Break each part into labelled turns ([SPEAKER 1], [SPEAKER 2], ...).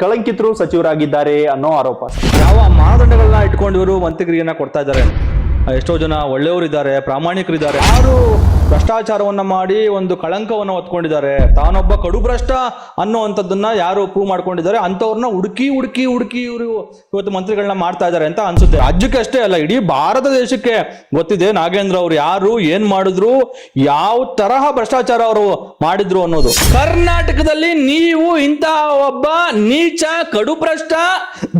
[SPEAKER 1] ಕಳಂಕಿತರು ಸಚಿವರಾಗಿದ್ದಾರೆ ಅನ್ನೋ ಆರೋಪ.
[SPEAKER 2] ಯಾವ ಮಾನದಂಡಗಳನ್ನ ಇಟ್ಕೊಂಡು ಇವರು ಮಂತ್ರಿಗಿರಿಯನ್ನ ಕೊಡ್ತಾ ಇದ್ದಾರೆ? ಎಷ್ಟೋ ಜನ ಒಳ್ಳೆಯವರಿದ್ದಾರೆ, ಪ್ರಾಮಾಣಿಕರಿದ್ದಾರೆ, ಯಾರು ಭ್ರಷ್ಟಾಚಾರವನ್ನ ಮಾಡಿ ಒಂದು ಕಳಂಕವನ್ನು ಹೊತ್ಕೊಂಡಿದ್ದಾರೆ, ತಾನೊಬ್ಬ ಕಡು ಭ್ರಷ್ಟ ಅನ್ನುವಂಥದ್ದನ್ನ ಯಾರು ಪ್ರೂವ್ ಮಾಡ್ಕೊಂಡಿದ್ದಾರೆ ಅಂಥವ್ರನ್ನ ಹುಡುಕಿ ಇವರು ಇವತ್ತು ಮಂತ್ರಿಗಳನ್ನ ಮಾಡ್ತಾ ಇದ್ದಾರೆ ಅಂತ ಅನ್ಸುತ್ತೆ. ರಾಜ್ಯಕ್ಕೆ ಅಷ್ಟೇ ಅಲ್ಲ, ಇಡೀ ಭಾರತ ದೇಶಕ್ಕೆ ಗೊತ್ತಿದೆ ನಾಗೇಂದ್ರ ಅವರು ಯಾರು, ಏನ್ ಮಾಡಿದ್ರು, ಯಾವ ತರಹ ಭ್ರಷ್ಟಾಚಾರ ಅವರು ಮಾಡಿದ್ರು ಅನ್ನೋದು. ಕರ್ನಾಟಕದಲ್ಲಿ ನೀವು ಇಂತಹ ಒಬ್ಬ ನೀಚ ಕಡು ಭ್ರಷ್ಟ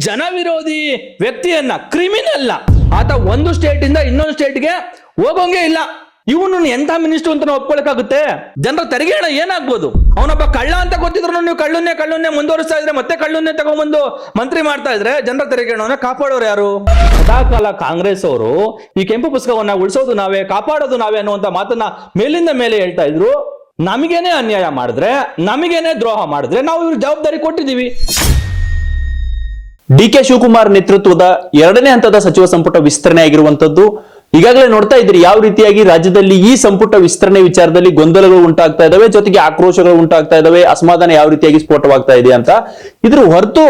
[SPEAKER 2] ಜನ ವಿರೋಧಿ ವ್ಯಕ್ತಿಯನ್ನ, ಕ್ರಿಮಿನಲ್ನ ಆತ ಒಂದು ಸ್ಟೇಟ್ ಇಂದ ಇನ್ನೊಂದು ಸ್ಟೇಟ್ಗೆ ಹೋಗೋಂಗೆ ಇಲ್ಲ. ಇವನು ಎಂಥ ಮಿನಿಸ್ಟರ್ ಅಂತ ನಾವು ಒಪ್ಕೊಳಕಾಗುತ್ತೆ? ಜನರ ತೆರಿಗೆ ಹಣ ಏನಾಗ್ಬೋದು? ಅವನೊಬ್ಬ ಕಳ್ಳ ಅಂತ ಗೊತ್ತಿದ್ರು ನೀವು ಕಳ್ಳನ್ನೇ ಮುಂದುವರಿಸ್ತಾ ಇದ್ರೆ, ಮತ್ತೆ ಕಳ್ಳನ್ನೇ ತಗೊಂಡ್ಬಂದು ಮಂತ್ರಿ ಮಾಡ್ತಾ ಇದ್ರೆ ಜನರ ತೆರಿಗೆ ಹಣವನ್ನ ಕಾಪಾಡೋರು ಯಾರು? ಸದಾಕಾಲ ಕಾಂಗ್ರೆಸ್ ಅವರು ಈ ಕೆಂಪು ಪುಸ್ತಕವನ್ನ ಉಳಿಸೋದು ನಾವೇ, ಕಾಪಾಡೋದು ನಾವೇ ಅನ್ನುವಂತ ಮಾತನ್ನ ಮೇಲಿಂದ ಮೇಲೆ ಹೇಳ್ತಾ ಇದ್ರು. ನಮಗೇನೆ ಅನ್ಯಾಯ ಮಾಡಿದ್ರೆ, ನಮಗೇನೆ ದ್ರೋಹ ಮಾಡಿದ್ರೆ ನಾವು ಇವ್ರ ಜವಾಬ್ದಾರಿ ಕೊಟ್ಟಿದ್ದೀವಿ.
[SPEAKER 1] ಡಿ ಕೆ ಶಿವಕುಮಾರ್ ನೇತೃತ್ವದ 2ನೇ ಹಂತದ ಸಚಿವ ಸಂಪುಟ ವಿಸ್ತರಣೆ ಆಗಿರುವಂತದ್ದು. ಈಗಾಗಲೇ ನೋಡ್ತಾ ಇದ್ದೀರಿ ಯಾವ ರೀತಿಯಾಗಿ ರಾಜ್ಯದಲ್ಲಿ ಈ ಸಂಪುಟ ವಿಸ್ತರಣೆ ವಿಚಾರದಲ್ಲಿ ಗೊಂದಲಗಳು ಉಂಟಾಗ್ತಾ ಇದಾವೆ, ಜೊತೆಗೆ ಆಕ್ರೋಶಗಳು ಉಂಟಾಗ್ತಾ ಇದಾವೆ, ಅಸಮಾಧಾನ ಯಾವ ರೀತಿಯಾಗಿ ಸ್ಫೋಟವಾಗ್ತಾ ಇದೆ ಅಂತ. ಇದ್ರ ಹೊರತು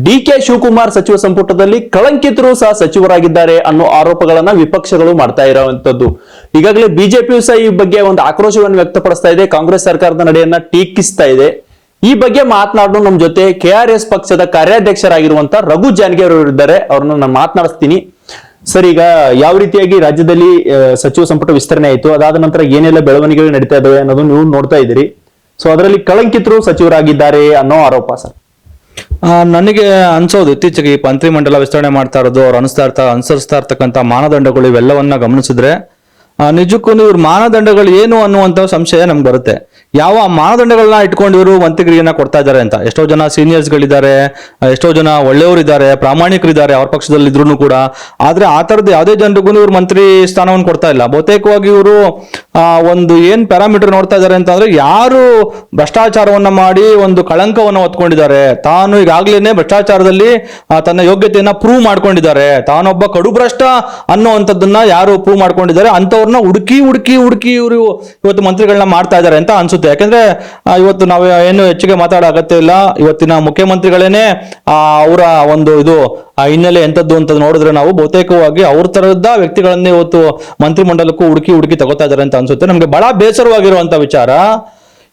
[SPEAKER 1] ಡಿ ಕೆ ಶಿವಕುಮಾರ್ ಸಚಿವ ಸಂಪುಟದಲ್ಲಿ ಕಳಂಕಿತರು ಸಹ ಸಚಿವರಾಗಿದ್ದಾರೆ ಅನ್ನೋ ಆರೋಪಗಳನ್ನ ವಿಪಕ್ಷಗಳು ಮಾಡ್ತಾ ಇರುವಂತದ್ದು. ಈಗಾಗಲೇ ಬಿಜೆಪಿಯು ಸಹ ಈ ಬಗ್ಗೆ ಒಂದು ಆಕ್ರೋಶವನ್ನು ವ್ಯಕ್ತಪಡಿಸ್ತಾ ಇದೆ, ಕಾಂಗ್ರೆಸ್ ಸರ್ಕಾರದ ನಡೆಯನ್ನ ಟೀಕಿಸ್ತಾ ಇದೆ. ಈ ಬಗ್ಗೆ ಮಾತನಾಡಲು ನಮ್ಮ ಜೊತೆ ಕೆಆರ್ಎಸ್ ಪಕ್ಷದ ಕಾರ್ಯಾಧ್ಯಕ್ಷರಾಗಿರುವಂತ ರಘು ಜಾನಗಿ ಅವರು ಇದ್ದಾರೆ. ಅವ್ರನ್ನ ನಾನು ಮಾತನಾಡಿಸ್ತೀನಿ. ಸರ್, ಈಗ ಯಾವ ರೀತಿಯಾಗಿ ರಾಜ್ಯದಲ್ಲಿ ಸಚಿವ ಸಂಪುಟ ವಿಸ್ತರಣೆ ಆಯಿತು, ಅದಾದ ನಂತರ ಏನೆಲ್ಲ ಬೆಳವಣಿಗೆಗಳು ನಡೀತಾ ಇದಾವೆ ಅನ್ನೋದು ನೀವು ನೋಡ್ತಾ ಇದ್ದೀರಿ. ಸೊ ಅದರಲ್ಲಿ ಕಳಂಕಿತರು ಸಚಿವರಾಗಿದ್ದಾರೆ ಅನ್ನೋ ಆರೋಪ ಸರ್.
[SPEAKER 2] ನನಗೆ ಅನ್ಸೋದು ಇತ್ತೀಚೆಗೆ ಈ ಮಂತ್ರಿಮಂಡಲ ವಿಸ್ತರಣೆ ಮಾಡ್ತಾ ಇರೋದು, ಅವ್ರು ಅನುಸರಿಸ್ತಾ ಇರ್ತಕ್ಕಂಥ ಮಾನದಂಡಗಳು ಇವೆಲ್ಲವನ್ನ ಗಮನಿಸಿದ್ರೆ ನಿಜಕ್ಕೂ ಇವ್ರ ಮಾನದಂಡಗಳು ಏನು ಅನ್ನುವಂಥ ಸಂಶಯ ನಮ್ಗೆ ಬರುತ್ತೆ. ಯಾವ ಮಾನದಂಡಗಳನ್ನ ಇಟ್ಕೊಂಡು ಇವರು ಮಂತ್ರಿಗಿರಿಯನ್ನ ಕೊಡ್ತಾ ಇದ್ದಾರೆ ಅಂತ. ಎಷ್ಟೋ ಜನ ಸೀನಿಯರ್ಸ್ಗಳಿದ್ದಾರೆ, ಎಷ್ಟೋ ಜನ ಒಳ್ಳೆಯವರಿದ್ದಾರೆ, ಪ್ರಾಮಾಣಿಕರಿದ್ದಾರೆ ಅವ್ರ ಪಕ್ಷದಲ್ಲಿ ಇದ್ರು ಕೂಡ. ಆದ್ರೆ ಆ ಥರದ್ದು ಯಾವುದೇ ಜನರಿಗೂ ಇವ್ರು ಮಂತ್ರಿ ಸ್ಥಾನವನ್ನು ಕೊಡ್ತಾ ಇಲ್ಲ. ಬಹುತೇಕವಾಗಿ ಇವರು ಒಂದು ಏನ್ ಪ್ಯಾರಾಮೀಟರ್ ನೋಡ್ತಾ ಇದ್ದಾರೆ ಅಂತಂದ್ರೆ, ಯಾರು ಭ್ರಷ್ಟಾಚಾರವನ್ನ ಮಾಡಿ ಒಂದು ಕಳಂಕವನ್ನು ಹೊತ್ಕೊಂಡಿದ್ದಾರೆ, ತಾನು ಈಗಾಗ್ಲೇನೆ ಭ್ರಷ್ಟಾಚಾರದಲ್ಲಿ ತನ್ನ ಯೋಗ್ಯತೆಯನ್ನ ಪ್ರೂವ್ ಮಾಡ್ಕೊಂಡಿದ್ದಾರೆ, ತಾನೊಬ್ಬ ಕಡು ಭ್ರಷ್ಟ ಅನ್ನುವಂಥದ್ದನ್ನ ಯಾರು ಪ್ರೂವ್ ಮಾಡ್ಕೊಂಡಿದ್ದಾರೆ ಅಂಥವ್ರನ್ನ ಹುಡುಕಿ ಇವರು ಇವತ್ತು ಮಂತ್ರಿಗಳನ್ನ ಮಾಡ್ತಾ ಇದ್ದಾರೆ ಅಂತ ಅನ್ಸುತ್ತೆ. ಯಾಕಂದ್ರೆ ಇವತ್ತು ನಾವು ಏನು ಹೆಚ್ಚಿಗೆ ಮಾತಾಡೋ ಅಗತ್ಯ ಇಲ್ಲ. ಇವತ್ತಿನ ಮುಖ್ಯಮಂತ್ರಿಗಳೇನೆ ಅವರ ಒಂದು ಇದು ಹಿನ್ನೆಲೆ ಎಂತದ್ದು ಅಂತ ನೋಡಿದ್ರೆ ನಾವು ಬಹುತೇಕವಾಗಿ ಅವ್ರ ತರದ ವ್ಯಕ್ತಿಗಳನ್ನೇ ಇವತ್ತು ಮಂತ್ರಿಮಂಡಲಕ್ಕೂ ಹುಡುಕಿ ತಗೋತಾ ಇದ್ದಾರೆ ಅಂತ ಅನ್ಸುತ್ತೆ. ನಮ್ಗೆ ಬಹಳ ಬೇಸರವಾಗಿರುವಂತ ವಿಚಾರ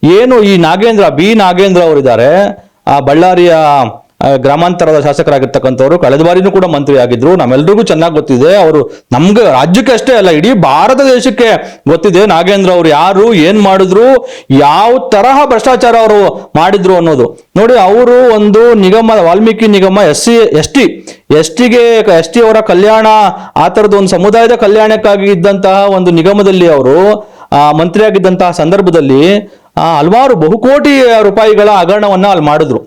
[SPEAKER 2] ಏನು, ಈ ನಾಗೇಂದ್ರ ಅವರಿದ್ದಾರೆ, ಆ ಬಳ್ಳಾರಿಯ ಗ್ರಾಮಾಂತರದ ಶಾಸಕರಾಗಿರ್ತಕ್ಕಂಥವ್ರು, ಕಳೆದ ಬಾರಿನೂ ಕೂಡ ಮಂತ್ರಿ ಆಗಿದ್ರು. ನಮ್ಮೆಲ್ರಿಗೂ ಚೆನ್ನಾಗಿ ಗೊತ್ತಿದೆ. ಅವರು ನಮ್ಗೆ ರಾಜ್ಯಕ್ಕೆ ಅಷ್ಟೇ ಅಲ್ಲ, ಇಡೀ ಭಾರತ ದೇಶಕ್ಕೆ ಗೊತ್ತಿದೆ ನಾಗೇಂದ್ರ ಅವರು ಯಾರು, ಏನ್ ಮಾಡಿದ್ರು, ಯಾವ ತರಹ ಭ್ರಷ್ಟಾಚಾರ ಅವರು ಮಾಡಿದ್ರು ಅನ್ನೋದು. ನೋಡಿ, ಅವರು ಒಂದು ನಿಗಮ, ವಾಲ್ಮೀಕಿ ನಿಗಮ, ಎಸ್ ಟಿ ಅವರ ಕಲ್ಯಾಣ, ಆ ತರದ ಒಂದು ಸಮುದಾಯದ ಕಲ್ಯಾಣಕ್ಕಾಗಿ ಇದ್ದಂತಹ ಒಂದು ನಿಗಮದಲ್ಲಿ ಅವರು ಮಂತ್ರಿಯಾಗಿದ್ದಂತಹ ಸಂದರ್ಭದಲ್ಲಿ ಹಲವಾರು ಬಹುಕೋಟಿ ರೂಪಾಯಿಗಳ ಹಗರಣವನ್ನ ಅಲ್ಲಿ ಮಾಡಿದ್ರು.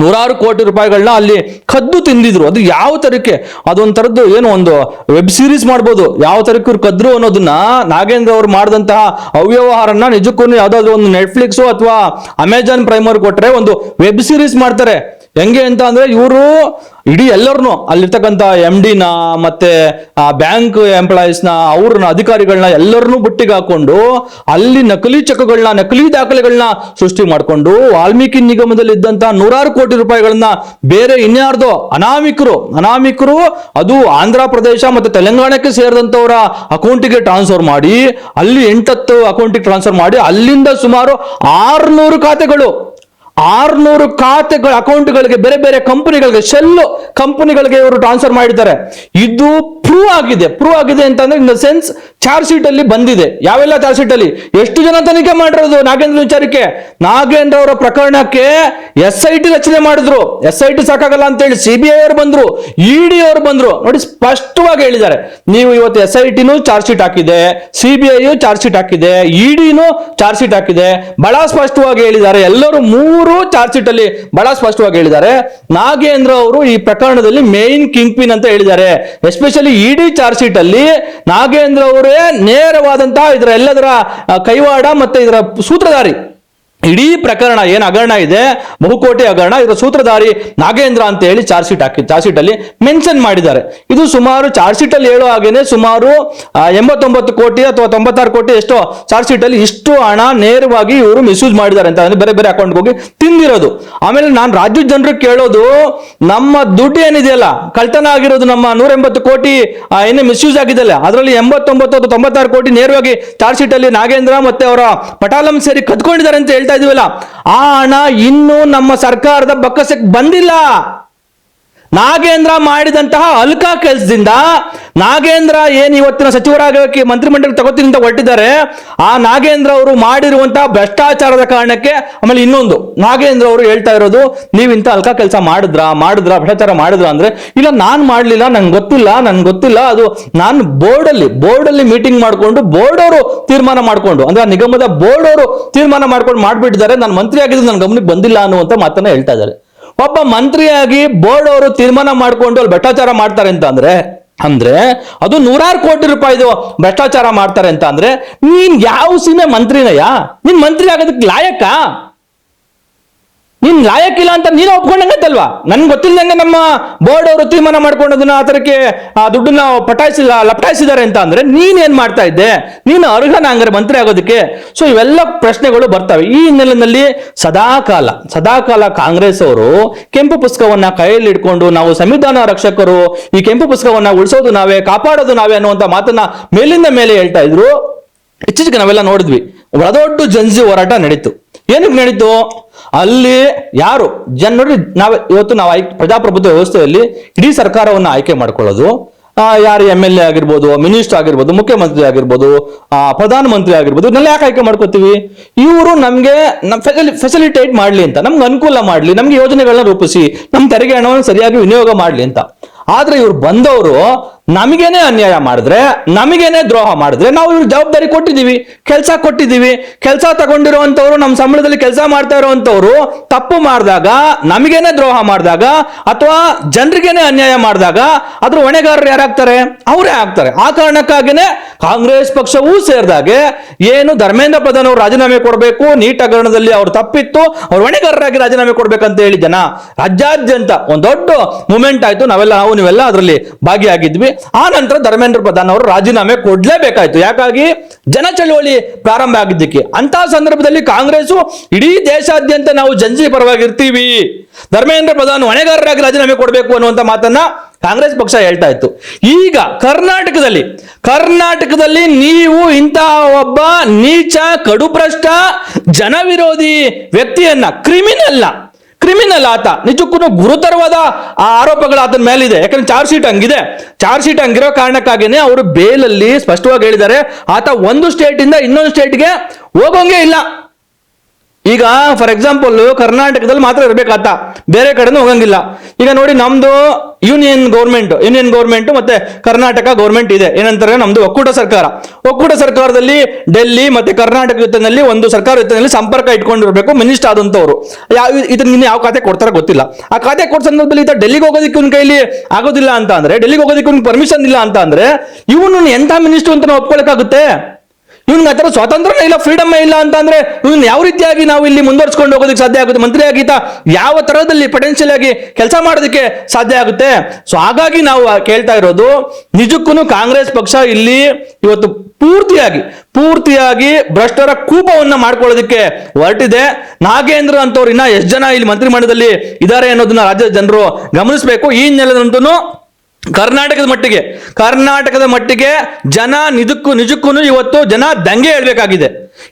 [SPEAKER 2] 100 ಕೋಟಿ ರೂಪಾಯಿಗಳನ್ನ ಅಲ್ಲಿ ಕದ್ದು ತಿಂದಿದ್ರು. ಅದು ಯಾವ ತರಕ್ಕೆ, ಅದೊಂಥರದ್ದು ಏನು ಒಂದು ವೆಬ್ ಸೀರೀಸ್ ಮಾಡ್ಬೋದು, ಯಾವ ತರಕ್ಕೆ ಇವ್ರು ಕದ್ರು ಅನ್ನೋದನ್ನ. ನಾಗೇಂದ್ರ ಅವರು ಮಾಡಿದಂತಹ ಅವ್ಯವಹಾರನ ನಿಜಕ್ಕೂ ಯಾವ್ದಾದ್ರು ಒಂದು ನೆಟ್ಫ್ಲಿಕ್ಸ್ ಅಥವಾ ಅಮೆಜಾನ್ ಪ್ರೈಮರ್ ಕೊಟ್ರೆ ಒಂದು ವೆಬ್ ಸೀರೀಸ್ ಮಾಡ್ತಾರೆ. ಹೆಂಗೆ ಅಂತ ಅಂದ್ರೆ, ಇವರು ಇಡೀ ಎಲ್ಲರನ್ನು ಅಲ್ಲಿರ್ತಕ್ಕಂಥ MD-ನ ಮತ್ತೆ ಬ್ಯಾಂಕ್ ಎಂಪ್ಲಾಯೀಸ್ನ, ಅವ್ರನ್ನ ಅಧಿಕಾರಿಗಳನ್ನ ಎಲ್ಲರನ್ನೂ ಬುಟ್ಟಿಗೆ ಹಾಕೊಂಡು ಅಲ್ಲಿ ನಕಲಿ ಚೆಕ್ಗಳನ್ನ, ನಕಲಿ ದಾಖಲೆಗಳನ್ನ ಸೃಷ್ಟಿ ಮಾಡಿಕೊಂಡು ವಾಲ್ಮೀಕಿ ನಿಗಮದಲ್ಲಿ ಇದ್ದಂತಹ 100 ಕೋಟಿ ರೂಪಾಯಿಗಳನ್ನ ಬೇರೆ ಇನ್ಯಾರ್ದೋ ಅನಾಮಿಕರು ಅದು ಆಂಧ್ರ ಪ್ರದೇಶ ಮತ್ತೆ ತೆಲಂಗಾಣಕ್ಕೆ ಸೇರಿದಂತವರ ಅಕೌಂಟಿಗೆ ಟ್ರಾನ್ಸ್ಫರ್ ಮಾಡಿ, ಅಲ್ಲಿ 8 ಅಕೌಂಟಿಗೆ ಟ್ರಾನ್ಸ್ಫರ್ ಮಾಡಿ, ಅಲ್ಲಿಂದ ಸುಮಾರು 600 ಖಾತೆಗಳ ಅಕೌಂಟ್ಗಳಿಗೆ, ಬೇರೆ ಬೇರೆ ಕಂಪನಿಗಳಿಗೆ, ಶೆಲ್ ಕಂಪನಿಗಳಿಗೆ ಇವರು ಟ್ರಾನ್ಸ್ಫರ್ ಮಾಡಿದ್ದಾರೆ. ಇದು ಪ್ರೂವ್ ಆಗಿದೆ ಅಂತಂದ್ರೆ, in the sense charge sheet ಅಲ್ಲಿ ಬಂದಿದೆ. ಯಾವೆಲ್ಲ ಚಾರ್ಜ್ ಶೀಟ್ ಅಲ್ಲಿ ಎಷ್ಟು ಜನ ತನಿಖೆ ಮಾಡಿರೋದು ನಾಗೇಂದ್ರ ವಿಚಾರಕ್ಕೆ? ನಾಗೇಂದ್ರ ಅವರ ಪ್ರಕರಣಕ್ಕೆ SIT ರಚನೆ ಮಾಡಿದ್ರು. SIT ಸಾಕಾಗಲ್ಲ ಅಂತೇಳಿ CBI ಅವರು ಬಂದ್ರು, ED ಅವರು ಬಂದ್ರು. ನೋಡಿ, ಸ್ಪಷ್ಟವಾಗಿ ಹೇಳಿದ್ದಾರೆ. ನೀವು ಇವತ್ತು SIT-ನೂ ಚಾರ್ಜ್ ಶೀಟ್ ಹಾಕಿದೆ, CBI ಚಾರ್ಜ್ ಶೀಟ್ ಹಾಕಿದೆ, ED-ನೂ ಚಾರ್ಜ್ ಶೀಟ್ ಹಾಕಿದೆ. ಬಹಳ ಸ್ಪಷ್ಟವಾಗಿ ಹೇಳಿದ್ದಾರೆ. ಎಲ್ಲರೂ 3 ಚಾರ್ಜ್ ಶೀಟ್ ಅಲ್ಲಿ ಬಹಳ ಸ್ಪಷ್ಟವಾಗಿ ಹೇಳಿದ್ದಾರೆ. ನಾಗೇಂದ್ರ ಅವರು ಈ ಪ್ರಕರಣದಲ್ಲಿ ಮೇನ್ ಕಿಂಗ್ ಪಿನ್ ಅಂತ ಹೇಳಿದ್ದಾರೆ. ಎಸ್ಪೆಷಲಿ ED ಚಾರ್ಜ್ ಶೀಟ್ ಅಲ್ಲಿ ನಾಗೇಂದ್ರ ಅವರೇ ನೇರವಾದಂತಹ ಇದರ ಎಲ್ಲದರ ಕೈವಾಡ ಮತ್ತೆ ಇದರ ಸೂತ್ರಧಾರಿ. ಇಡೀ ಪ್ರಕರಣ ಏನ್ ಹಗರಣ ಇದೆ, ಬಹುಕೋಟಿ ಹಗರಣ, ಇದರ ಸೂತ್ರಧಾರಿ ನಾಗೇಂದ್ರ ಅಂತ ಹೇಳಿ ಚಾರ್ಜ್ ಶೀಟ್ ಅಲ್ಲಿ ಮೆನ್ಷನ್ ಮಾಡಿದ್ದಾರೆ. ಇದು ಸುಮಾರು ಚಾರ್ಜ್ ಶೀಟ್ ಅಲ್ಲಿ ಹೇಳೋ ಹಾಗೇನೆ ಸುಮಾರು 89 ಕೋಟಿ ಅಥವಾ 96 ಕೋಟಿ ಎಷ್ಟೋ ಚಾರ್ಜ್ ಶೀಟ್ ಅಲ್ಲಿ ಇಷ್ಟು ಹಣ ನೇರವಾಗಿ ಇವರು ಮಿಸ್ಯೂಸ್ ಮಾಡಿದ್ದಾರೆ ಅಂತ, ಅಂದ್ರೆ ಬೇರೆ ಬೇರೆ ಅಕೌಂಟ್ ಹೋಗಿ ತಿಂದಿರೋದು. ಆಮೇಲೆ ನಾನು ರಾಜ್ಯದ ಜನರಿಗೆ ಕೇಳೋದು, ನಮ್ಮ ದುಡ್ಡು ಏನಿದೆಯಲ್ಲ ಕಳ್ತನ ಆಗಿರೋದು, ನಮ್ಮ 180 ಕೋಟಿ ಏನೇ ಮಿಸ್ಯೂಸ್ ಆಗಿದೆಯಲ್ಲ, ಅದರಲ್ಲಿ 89 ಅಥವಾ 96 ಕೋಟಿ ನೇರವಾಗಿ ಚಾರ್ಜ್ ಶೀಟ್ ಅಲ್ಲಿ ನಾಗೇಂದ್ರ ಮತ್ತೆ ಅವರ ಪಟಾಲಂ ಸೇರಿ ಕದ್ಕೊಂಡಿದ್ದಾರೆ ಅಂತ ಹೇಳ್ತಾ ಇದೀವಲ್ಲ, ಆ ಹಣ ಇನ್ನೂ ನಮ್ಮ ಸರ್ಕಾರದ ಬೊಕ್ಕಸಕ್ಕೆ ಬಂದಿಲ್ಲ. ನಾಗೇಂದ್ರ ಮಾಡಿದಂತಹ ಅಲ್ಕ ಕೆಲಸದಿಂದ, ನಾಗೇಂದ್ರ ಏನ್ ಇವತ್ತಿನ ಸಚಿವರಾಗಕ್ಕೆ ಮಂತ್ರಿಮಂಡಲ ತಗೋತೀನಿ ಅಂತ ಹೊರಟಿದ್ದಾರೆ, ಆ ನಾಗೇಂದ್ರ ಅವರು ಮಾಡಿರುವಂತಹ ಭ್ರಷ್ಟಾಚಾರದ ಕಾರಣಕ್ಕೆ. ಆಮೇಲೆ ಇನ್ನೊಂದು, ನಾಗೇಂದ್ರ ಅವರು ಹೇಳ್ತಾ ಇರೋದು, ನೀವು ಇಂಥ ಅಲ್ಕ ಕೆಲಸ ಮಾಡಿದ್ರ ಭ್ರಷ್ಟಾಚಾರ ಮಾಡಿದ್ರ ಅಂದ್ರೆ, ಇಲ್ಲ ನಾನ್ ಮಾಡ್ಲಿಲ್ಲ, ನಂಗೆ ಗೊತ್ತಿಲ್ಲ, ಅದು ನಾನು ಬೋರ್ಡ್ ಅಲ್ಲಿ ಮೀಟಿಂಗ್ ಮಾಡ್ಕೊಂಡು ಬೋರ್ಡ್ ಅವರು ತೀರ್ಮಾನ ಮಾಡ್ಕೊಂಡು, ಅಂದ್ರೆ ನಿಗಮದ ಬೋರ್ಡ್ ಅವರು ತೀರ್ಮಾನ ಮಾಡ್ಕೊಂಡು ಮಾಡ್ಬಿಟ್ಟಿದ್ದಾರೆ, ನಾನು ಮಂತ್ರಿ ಆಗಿದ್ದು ನನ್ನ ಗಮನಕ್ಕೆ ಬಂದಿಲ್ಲ ಅನ್ನುವಂತ ಮಾತನ್ನ ಹೇಳ್ತಾ ಇದ್ದಾರೆ. ಒಬ್ಬ ಮಂತ್ರಿಯಾಗಿ ಬೋರ್ಡ್ ಅವರು ತೀರ್ಮಾನ ಮಾಡ್ಕೊಂಡು ಅಲ್ಲಿ ಭ್ರಷ್ಟಾಚಾರ ಮಾಡ್ತಾರೆ ಅಂತ ಅಂದ್ರೆ ಅದು 100 ಕೋಟಿ ರೂಪಾಯಿದು ಭ್ರಷ್ಟಾಚಾರ ಮಾಡ್ತಾರೆ ಅಂತ ಅಂದ್ರೆ, ನೀನ್ ಯಾವ ಸೀಮೆ ಮಂತ್ರಿನಯ್ಯ? ನೀನ್ ಮಂತ್ರಿ ಆಗೋದಕ್ಕೆ ಲಾಯಕ್ಕ? ನೀನ್ ಲಾಯಕ್ಕಿಲ್ಲ ಅಂತ ನೀನು ಒಪ್ಕೊಂಡಂಗತ್ತಲ್ವಾ? ನನ್ಗೆ ಗೊತ್ತಿಲ್ಲದಂಗೆ ನಮ್ಮ ಬೋರ್ಡ್ ಅವರು ತೀರ್ಮಾನ ಮಾಡ್ಕೊಂಡದನ್ನ ಆ ತರಕ್ಕೆ ಆ ದುಡ್ಡನ್ನ ಲಪಟಾಯಿಸಿದ್ದಾರೆ ಅಂತ ಅಂದ್ರೆ ನೀನ್ ಏನ್ ಮಾಡ್ತಾ ಇದ್ದೆ? ನೀನು ಅರ್ಹನ ಹಂಗಾರೆ ಮಂತ್ರಿ ಆಗೋದಕ್ಕೆ? ಸೊ ಇವೆಲ್ಲ ಪ್ರಶ್ನೆಗಳು ಬರ್ತವೆ. ಈ ಹಿನ್ನೆಲೆಯಲ್ಲಿ ಸದಾಕಾಲ ಕಾಂಗ್ರೆಸ್ ಅವರು ಕೆಂಪು ಪುಸ್ತಕವನ್ನ ಕೈಯಲ್ಲಿ ಇಟ್ಕೊಂಡು, ನಾವು ಸಂವಿಧಾನ ರಕ್ಷಕರು, ಈ ಕೆಂಪು ಪುಸ್ತಕವನ್ನ ಉಳಿಸೋದು ನಾವೇ, ಕಾಪಾಡೋದು ನಾವೇ ಅನ್ನುವಂತ ಮಾತನ್ನ ಮೇಲಿಂದ ಮೇಲೆ ಹೇಳ್ತಾ ಇದ್ರು. ಇತ್ತೀಚೆಗೆ ನಾವೆಲ್ಲ ನೋಡಿದ್ವಿ, ದೊಡ್ಡ ಜಂಜಿ ಹೋರಾಟ ನಡೀತು. ಏನಕ್ಕೆ ನಡೀತು? ಅಲ್ಲಿ ಯಾರು ನೋಡಿ, ಇವತ್ತು ನಾವು ಪ್ರಜಾಪ್ರಭುತ್ವ ವ್ಯವಸ್ಥೆಯಲ್ಲಿ ಇಡೀ ಸರ್ಕಾರವನ್ನು ಆಯ್ಕೆ ಮಾಡ್ಕೊಳ್ಳೋದು, ಯಾರು MLA ಆಗಿರ್ಬೋದು, ಮಿನಿಸ್ಟರ್ ಆಗಿರ್ಬೋದು, ಮುಖ್ಯಮಂತ್ರಿ ಆಗಿರ್ಬೋದು, ಪ್ರಧಾನಮಂತ್ರಿ ಆಗಿರ್ಬೋದು, ಇದನ್ನೆಲ್ಲ ಯಾಕೆ ಆಯ್ಕೆ ಮಾಡ್ಕೋತೀವಿ? ಇವರು ನಮ್ಗೆ ಫೆಸಿಲಿಟೇಟ್ ಮಾಡ್ಲಿ ಅಂತ, ನಮ್ಗೆ ಅನುಕೂಲ ಮಾಡ್ಲಿ, ನಮ್ಗೆ ಯೋಜನೆಗಳನ್ನ ರೂಪಿಸಿ, ನಮ್ಮ ತೆರಿಗೆ ಹಣವನ್ನು ಸರಿಯಾಗಿ ವಿನಿಯೋಗ ಮಾಡ್ಲಿ ಅಂತ. ಆದ್ರೆ ಇವ್ರು ಬಂದವರು ನಮಗೇನೆ ಅನ್ಯಾಯ ಮಾಡಿದ್ರೆ, ನಮಗೇನೆ ದ್ರೋಹ ಮಾಡಿದ್ರೆ, ನಾವು ಇವ್ರ ಜವಾಬ್ದಾರಿ ಕೊಟ್ಟಿದ್ದೀವಿ, ಕೆಲಸ ತಗೊಂಡಿರುವಂತವ್ರು, ನಮ್ಮ ಸಂಬಳದಲ್ಲಿ ಕೆಲಸ ಮಾಡ್ತಾ ಇರುವಂತವ್ರು ತಪ್ಪು ಮಾಡಿದಾಗ, ನಮಗೇನೆ ದ್ರೋಹ ಮಾಡಿದಾಗ, ಅಥವಾ ಜನರಿಗೇನೆ ಅನ್ಯಾಯ ಮಾಡಿದಾಗ ಅದ್ರ ಹೊಣೆಗಾರರು ಯಾರಾಗ್ತಾರೆ? ಅವರೇ ಆಗ್ತಾರೆ. ಆ ಕಾರಣಕ್ಕಾಗಿನೇ ಕಾಂಗ್ರೆಸ್ ಪಕ್ಷವೂ ಸೇರಿದಾಗೆ ಏನು ಧರ್ಮೇಂದ್ರ ಪ್ರಧಾನ್ ಅವರು ರಾಜೀನಾಮೆ ಕೊಡಬೇಕು, ನೀಟ್ ಹಗರಣದಲ್ಲಿ ಅವ್ರು ತಪ್ಪಿತ್ತು, ಅವ್ರು ಹೊಣೆಗಾರರಾಗಿ ರಾಜೀನಾಮೆ ಕೊಡ್ಬೇಕಂತ ಹೇಳಿ ಜನ ರಾಜ್ಯಾದ್ಯಂತ ಒಂದು ದೊಡ್ಡ ಮೂವ್ಮೆಂಟ್ ಆಯ್ತು. ನೀವೆಲ್ಲ ಅದರಲ್ಲಿ ಭಾಗಿಯಾಗಿದ್ವಿ. ಆ ನಂತರ ಧರ್ಮೇಂದ್ರ ಪ್ರಧಾನ್ ಅವರು ರಾಜೀನಾಮೆ ಕೊಡ್ಲೇಬೇಕಾಯ್ತು. ಯಾಕಾಗಿ? ಜನ ಚಳವಳಿ ಪ್ರಾರಂಭ ಆಗಿದ್ದಕ್ಕೆ. ಅಂತ ಸಂದರ್ಭದಲ್ಲಿ ಕಾಂಗ್ರೆಸ್ ಇಡೀ ದೇಶಾದ್ಯಂತ ನಾವು ಜಂಜಿ ಪರವಾಗಿರ್ತೀವಿ, ಧರ್ಮೇಂದ್ರ ಪ್ರಧಾನ್ ಹೊಣೆಗಾರರಾಗಿ ರಾಜೀನಾಮೆ ಕೊಡಬೇಕು ಅನ್ನುವಂತ ಮಾತನ್ನ ಕಾಂಗ್ರೆಸ್ ಪಕ್ಷ ಹೇಳ್ತಾ ಇತ್ತು. ಈಗ ಕರ್ನಾಟಕದಲ್ಲಿ ನೀವು ಇಂತಹ ಒಬ್ಬ ನೀಚ, ಕಡುಭ್ರಷ್ಟ, ಜನವಿರೋಧಿ ವ್ಯಕ್ತಿಯನ್ನ, ಕ್ರಿಮಿನಲ್ ಆತ, ನಿಜಕ್ಕೂ ಗುರುತರವಾದ ಆರೋಪಗಳು ಆತನ ಮೇಲಿದೆ. ಯಾಕಂದ್ರೆ ಚಾರ್ಜ್ ಶೀಟ್ ಹಂಗಿರೋ ಕಾರಣಕ್ಕಾಗಿನೇ ಅವರು ಬೇಲಲ್ಲಿ ಸ್ಪಷ್ಟವಾಗಿ ಹೇಳಿದ್ದಾರೆ, ಆತ ಒಂದು ಸ್ಟೇಟ್ ಇಂದ ಇನ್ನೊಂದು ಸ್ಟೇಟ್ಗೆ ಹೋಗೋಂಗೆ ಇಲ್ಲ. ಈಗ ಫಾರ್ ಎಕ್ಸಾಂಪಲ್ ಕರ್ನಾಟಕದಲ್ಲಿ ಮಾತ್ರ ಇರ್ಬೇಕಾತ, ಬೇರೆ ಕಡೆನೂ ಹೋಗಂಗಿಲ್ಲ. ಈಗ ನೋಡಿ, ನಮ್ದು ಯೂನಿಯನ್ ಗೌರ್ಮೆಂಟ್ ಮತ್ತೆ ಕರ್ನಾಟಕ ಗೌರ್ಮೆಂಟ್ ಇದೆ. ಏನಂತಾರೆ? ನಮ್ದು ಒಕ್ಕೂಟ ಸರ್ಕಾರದಲ್ಲಿ ಡೆಲ್ಲಿ ಮತ್ತೆ ಕರ್ನಾಟಕ ಜೊತೆನಲ್ಲಿ ಒಂದು ಸರ್ಕಾರ ಜೊತೆನಲ್ಲಿ ಸಂಪರ್ಕ ಇಟ್ಕೊಂಡಿರ್ಬೇಕು ಮಿನಿಸ್ಟರ್ ಆದಂತವ್ರು. ಇದನ್ನ ಯಾವ ಖಾತೆ ಕೊಡ್ತಾರ ಗೊತ್ತಿಲ್ಲ. ಆ ಖಾತೆ ಕೊಟ್ಟ ಸಂದರ್ಭದಲ್ಲಿ ಈತ ಡೆಲ್ಲಿಗೆ ಹೋಗೋದಕ್ಕೆ ಒಂದು ಕೈಲಿ ಆಗೋದಿಲ್ಲ ಅಂತ ಅಂದ್ರೆ, ಡೆಲ್ಲಿಗೆ ಹೋಗೋದಕ್ಕೆ ಒಂದು ಪರ್ಮಿಷನ್ ಇಲ್ಲ ಅಂತ ಅಂದ್ರೆ, ಇವನು ಎಂಥ ಮಿನಿಸ್ಟರ್ ಅಂತ ನಾವು ಒಪ್ಕೊಳಕ್ಕಾಗುತ್ತೆ? ಇವ್ನಿಗೆ ಆ ಥರ ಸ್ವಾತಂತ್ರ್ಯ ಇಲ್ಲ, ಫ್ರೀಡಮ್ ಇಲ್ಲ ಅಂತ ಅಂದ್ರೆ ಇವ್ನ ಯಾವ ರೀತಿಯಾಗಿ ನಾವು ಇಲ್ಲಿ ಮುಂದುವರ್ಸ್ಕೊಂಡು ಹೋಗೋದಕ್ಕೆ ಸಾಧ್ಯ ಆಗುತ್ತೆ? ಮಂತ್ರಿ ಆಗೀತ ಯಾವ ತರದಲ್ಲಿ ಪೊಟೆನ್ಶಿಯಲ್ ಆಗಿ ಕೆಲಸ ಮಾಡೋದಕ್ಕೆ ಸಾಧ್ಯ ಆಗುತ್ತೆ? ಸೊ ಹಾಗಾಗಿ ನಾವು ಕೇಳ್ತಾ ಇರೋದು, ನಿಜಕ್ಕೂ ಕಾಂಗ್ರೆಸ್ ಪಕ್ಷ ಇಲ್ಲಿ ಇವತ್ತು ಪೂರ್ತಿಯಾಗಿ ಭ್ರಷ್ಟರ ಕೂಪವನ್ನ ಮಾಡ್ಕೊಳ್ಳೋದಕ್ಕೆ ಹೊರಟಿದೆ. ನಾಗೇಂದ್ರ ಅಂತವ್ರು ಇನ್ನ ಎಷ್ಟು ಜನ ಇಲ್ಲಿ ಮಂತ್ರಿಮಂಡಲದಲ್ಲಿ ಇದ್ದಾರೆ ಅನ್ನೋದನ್ನ ರಾಜ್ಯದ ಜನರು ಗಮನಿಸಬೇಕು. ಈ ಹಿನ್ನೆಲೆಯಲ್ಲಂತೂ ಕರ್ನಾಟಕದ ಮಟ್ಟಿಗೆ ಜನ ನಿಜಕ್ಕೂ ಇವತ್ತು ಜನ ದಂಗೆ ಹೇಳ್ಬೇಕಾಗಿದೆ.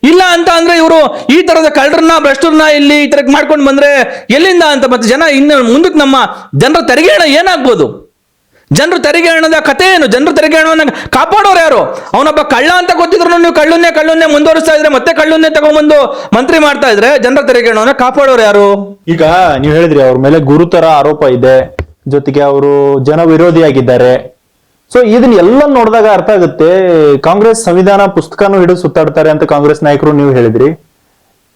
[SPEAKER 2] ಇಲ್ಲ ಅಂತ ಅಂದ್ರೆ ಇವರು ಈ ತರದ ಕಳ್ಳರನ್ನ, ಭ್ರಷ್ಟರನ್ನ ಇಲ್ಲಿ ಈ ತರ ಮಾಡ್ಕೊಂಡು ಬಂದ್ರೆ ಎಲ್ಲಿಂದ ಅಂತ ಮತ್ತೆ ಜನ ಇನ್ನು ಮುಂದಕ್ಕೆ ನಮ್ಮ ಜನರ ತೆರಿಗೆ ಹಣ ಏನಾಗ್ಬೋದು? ಜನರು ತೆರಿಗೆ ಹಣದ ಕಥೆ ಏನು? ಜನರು ತೆರಿಗೆ ಹಣವನ್ನ ಕಾಪಾಡೋರು ಯಾರು? ಅವನೊಬ್ಬ ಕಳ್ಳ ಅಂತ ಗೊತ್ತಿದ್ರು ನೀವು ಕಳ್ಳನ್ನೇ ಮುಂದುವರಿಸ್ತಾ ಇದ್ರೆ, ಮತ್ತೆ ಕಳ್ಳನ್ನೇ ತಗೊಂಡ್ಬಂದು ಮಂತ್ರಿ ಮಾಡ್ತಾ ಇದ್ರೆ, ಜನರ ತೆರಿಗೆ ಹಣವನ್ನ ಕಾಪಾಡೋರು ಯಾರು?
[SPEAKER 1] ಈಗ ನೀವು ಹೇಳಿದ್ರಿ ಅವ್ರ ಮೇಲೆ ಗುರುತರ ಆರೋಪ ಇದೆ, ಜೊತೆಗೆ ಅವರು ಜನ ವಿರೋಧಿಯಾಗಿದ್ದಾರೆ. ಸೊ ಇದನ್ನ ಎಲ್ಲ ನೋಡಿದಾಗ ಅರ್ಥ ಆಗುತ್ತೆ, ಕಾಂಗ್ರೆಸ್ ಸಂವಿಧಾನ ಪುಸ್ತಕನೂ ಹಿಡಿದು ಸುತ್ತಾಡ್ತಾರೆ ಅಂತ ಕಾಂಗ್ರೆಸ್ ನಾಯಕರು ನೀವು ಹೇಳಿದ್ರಿ.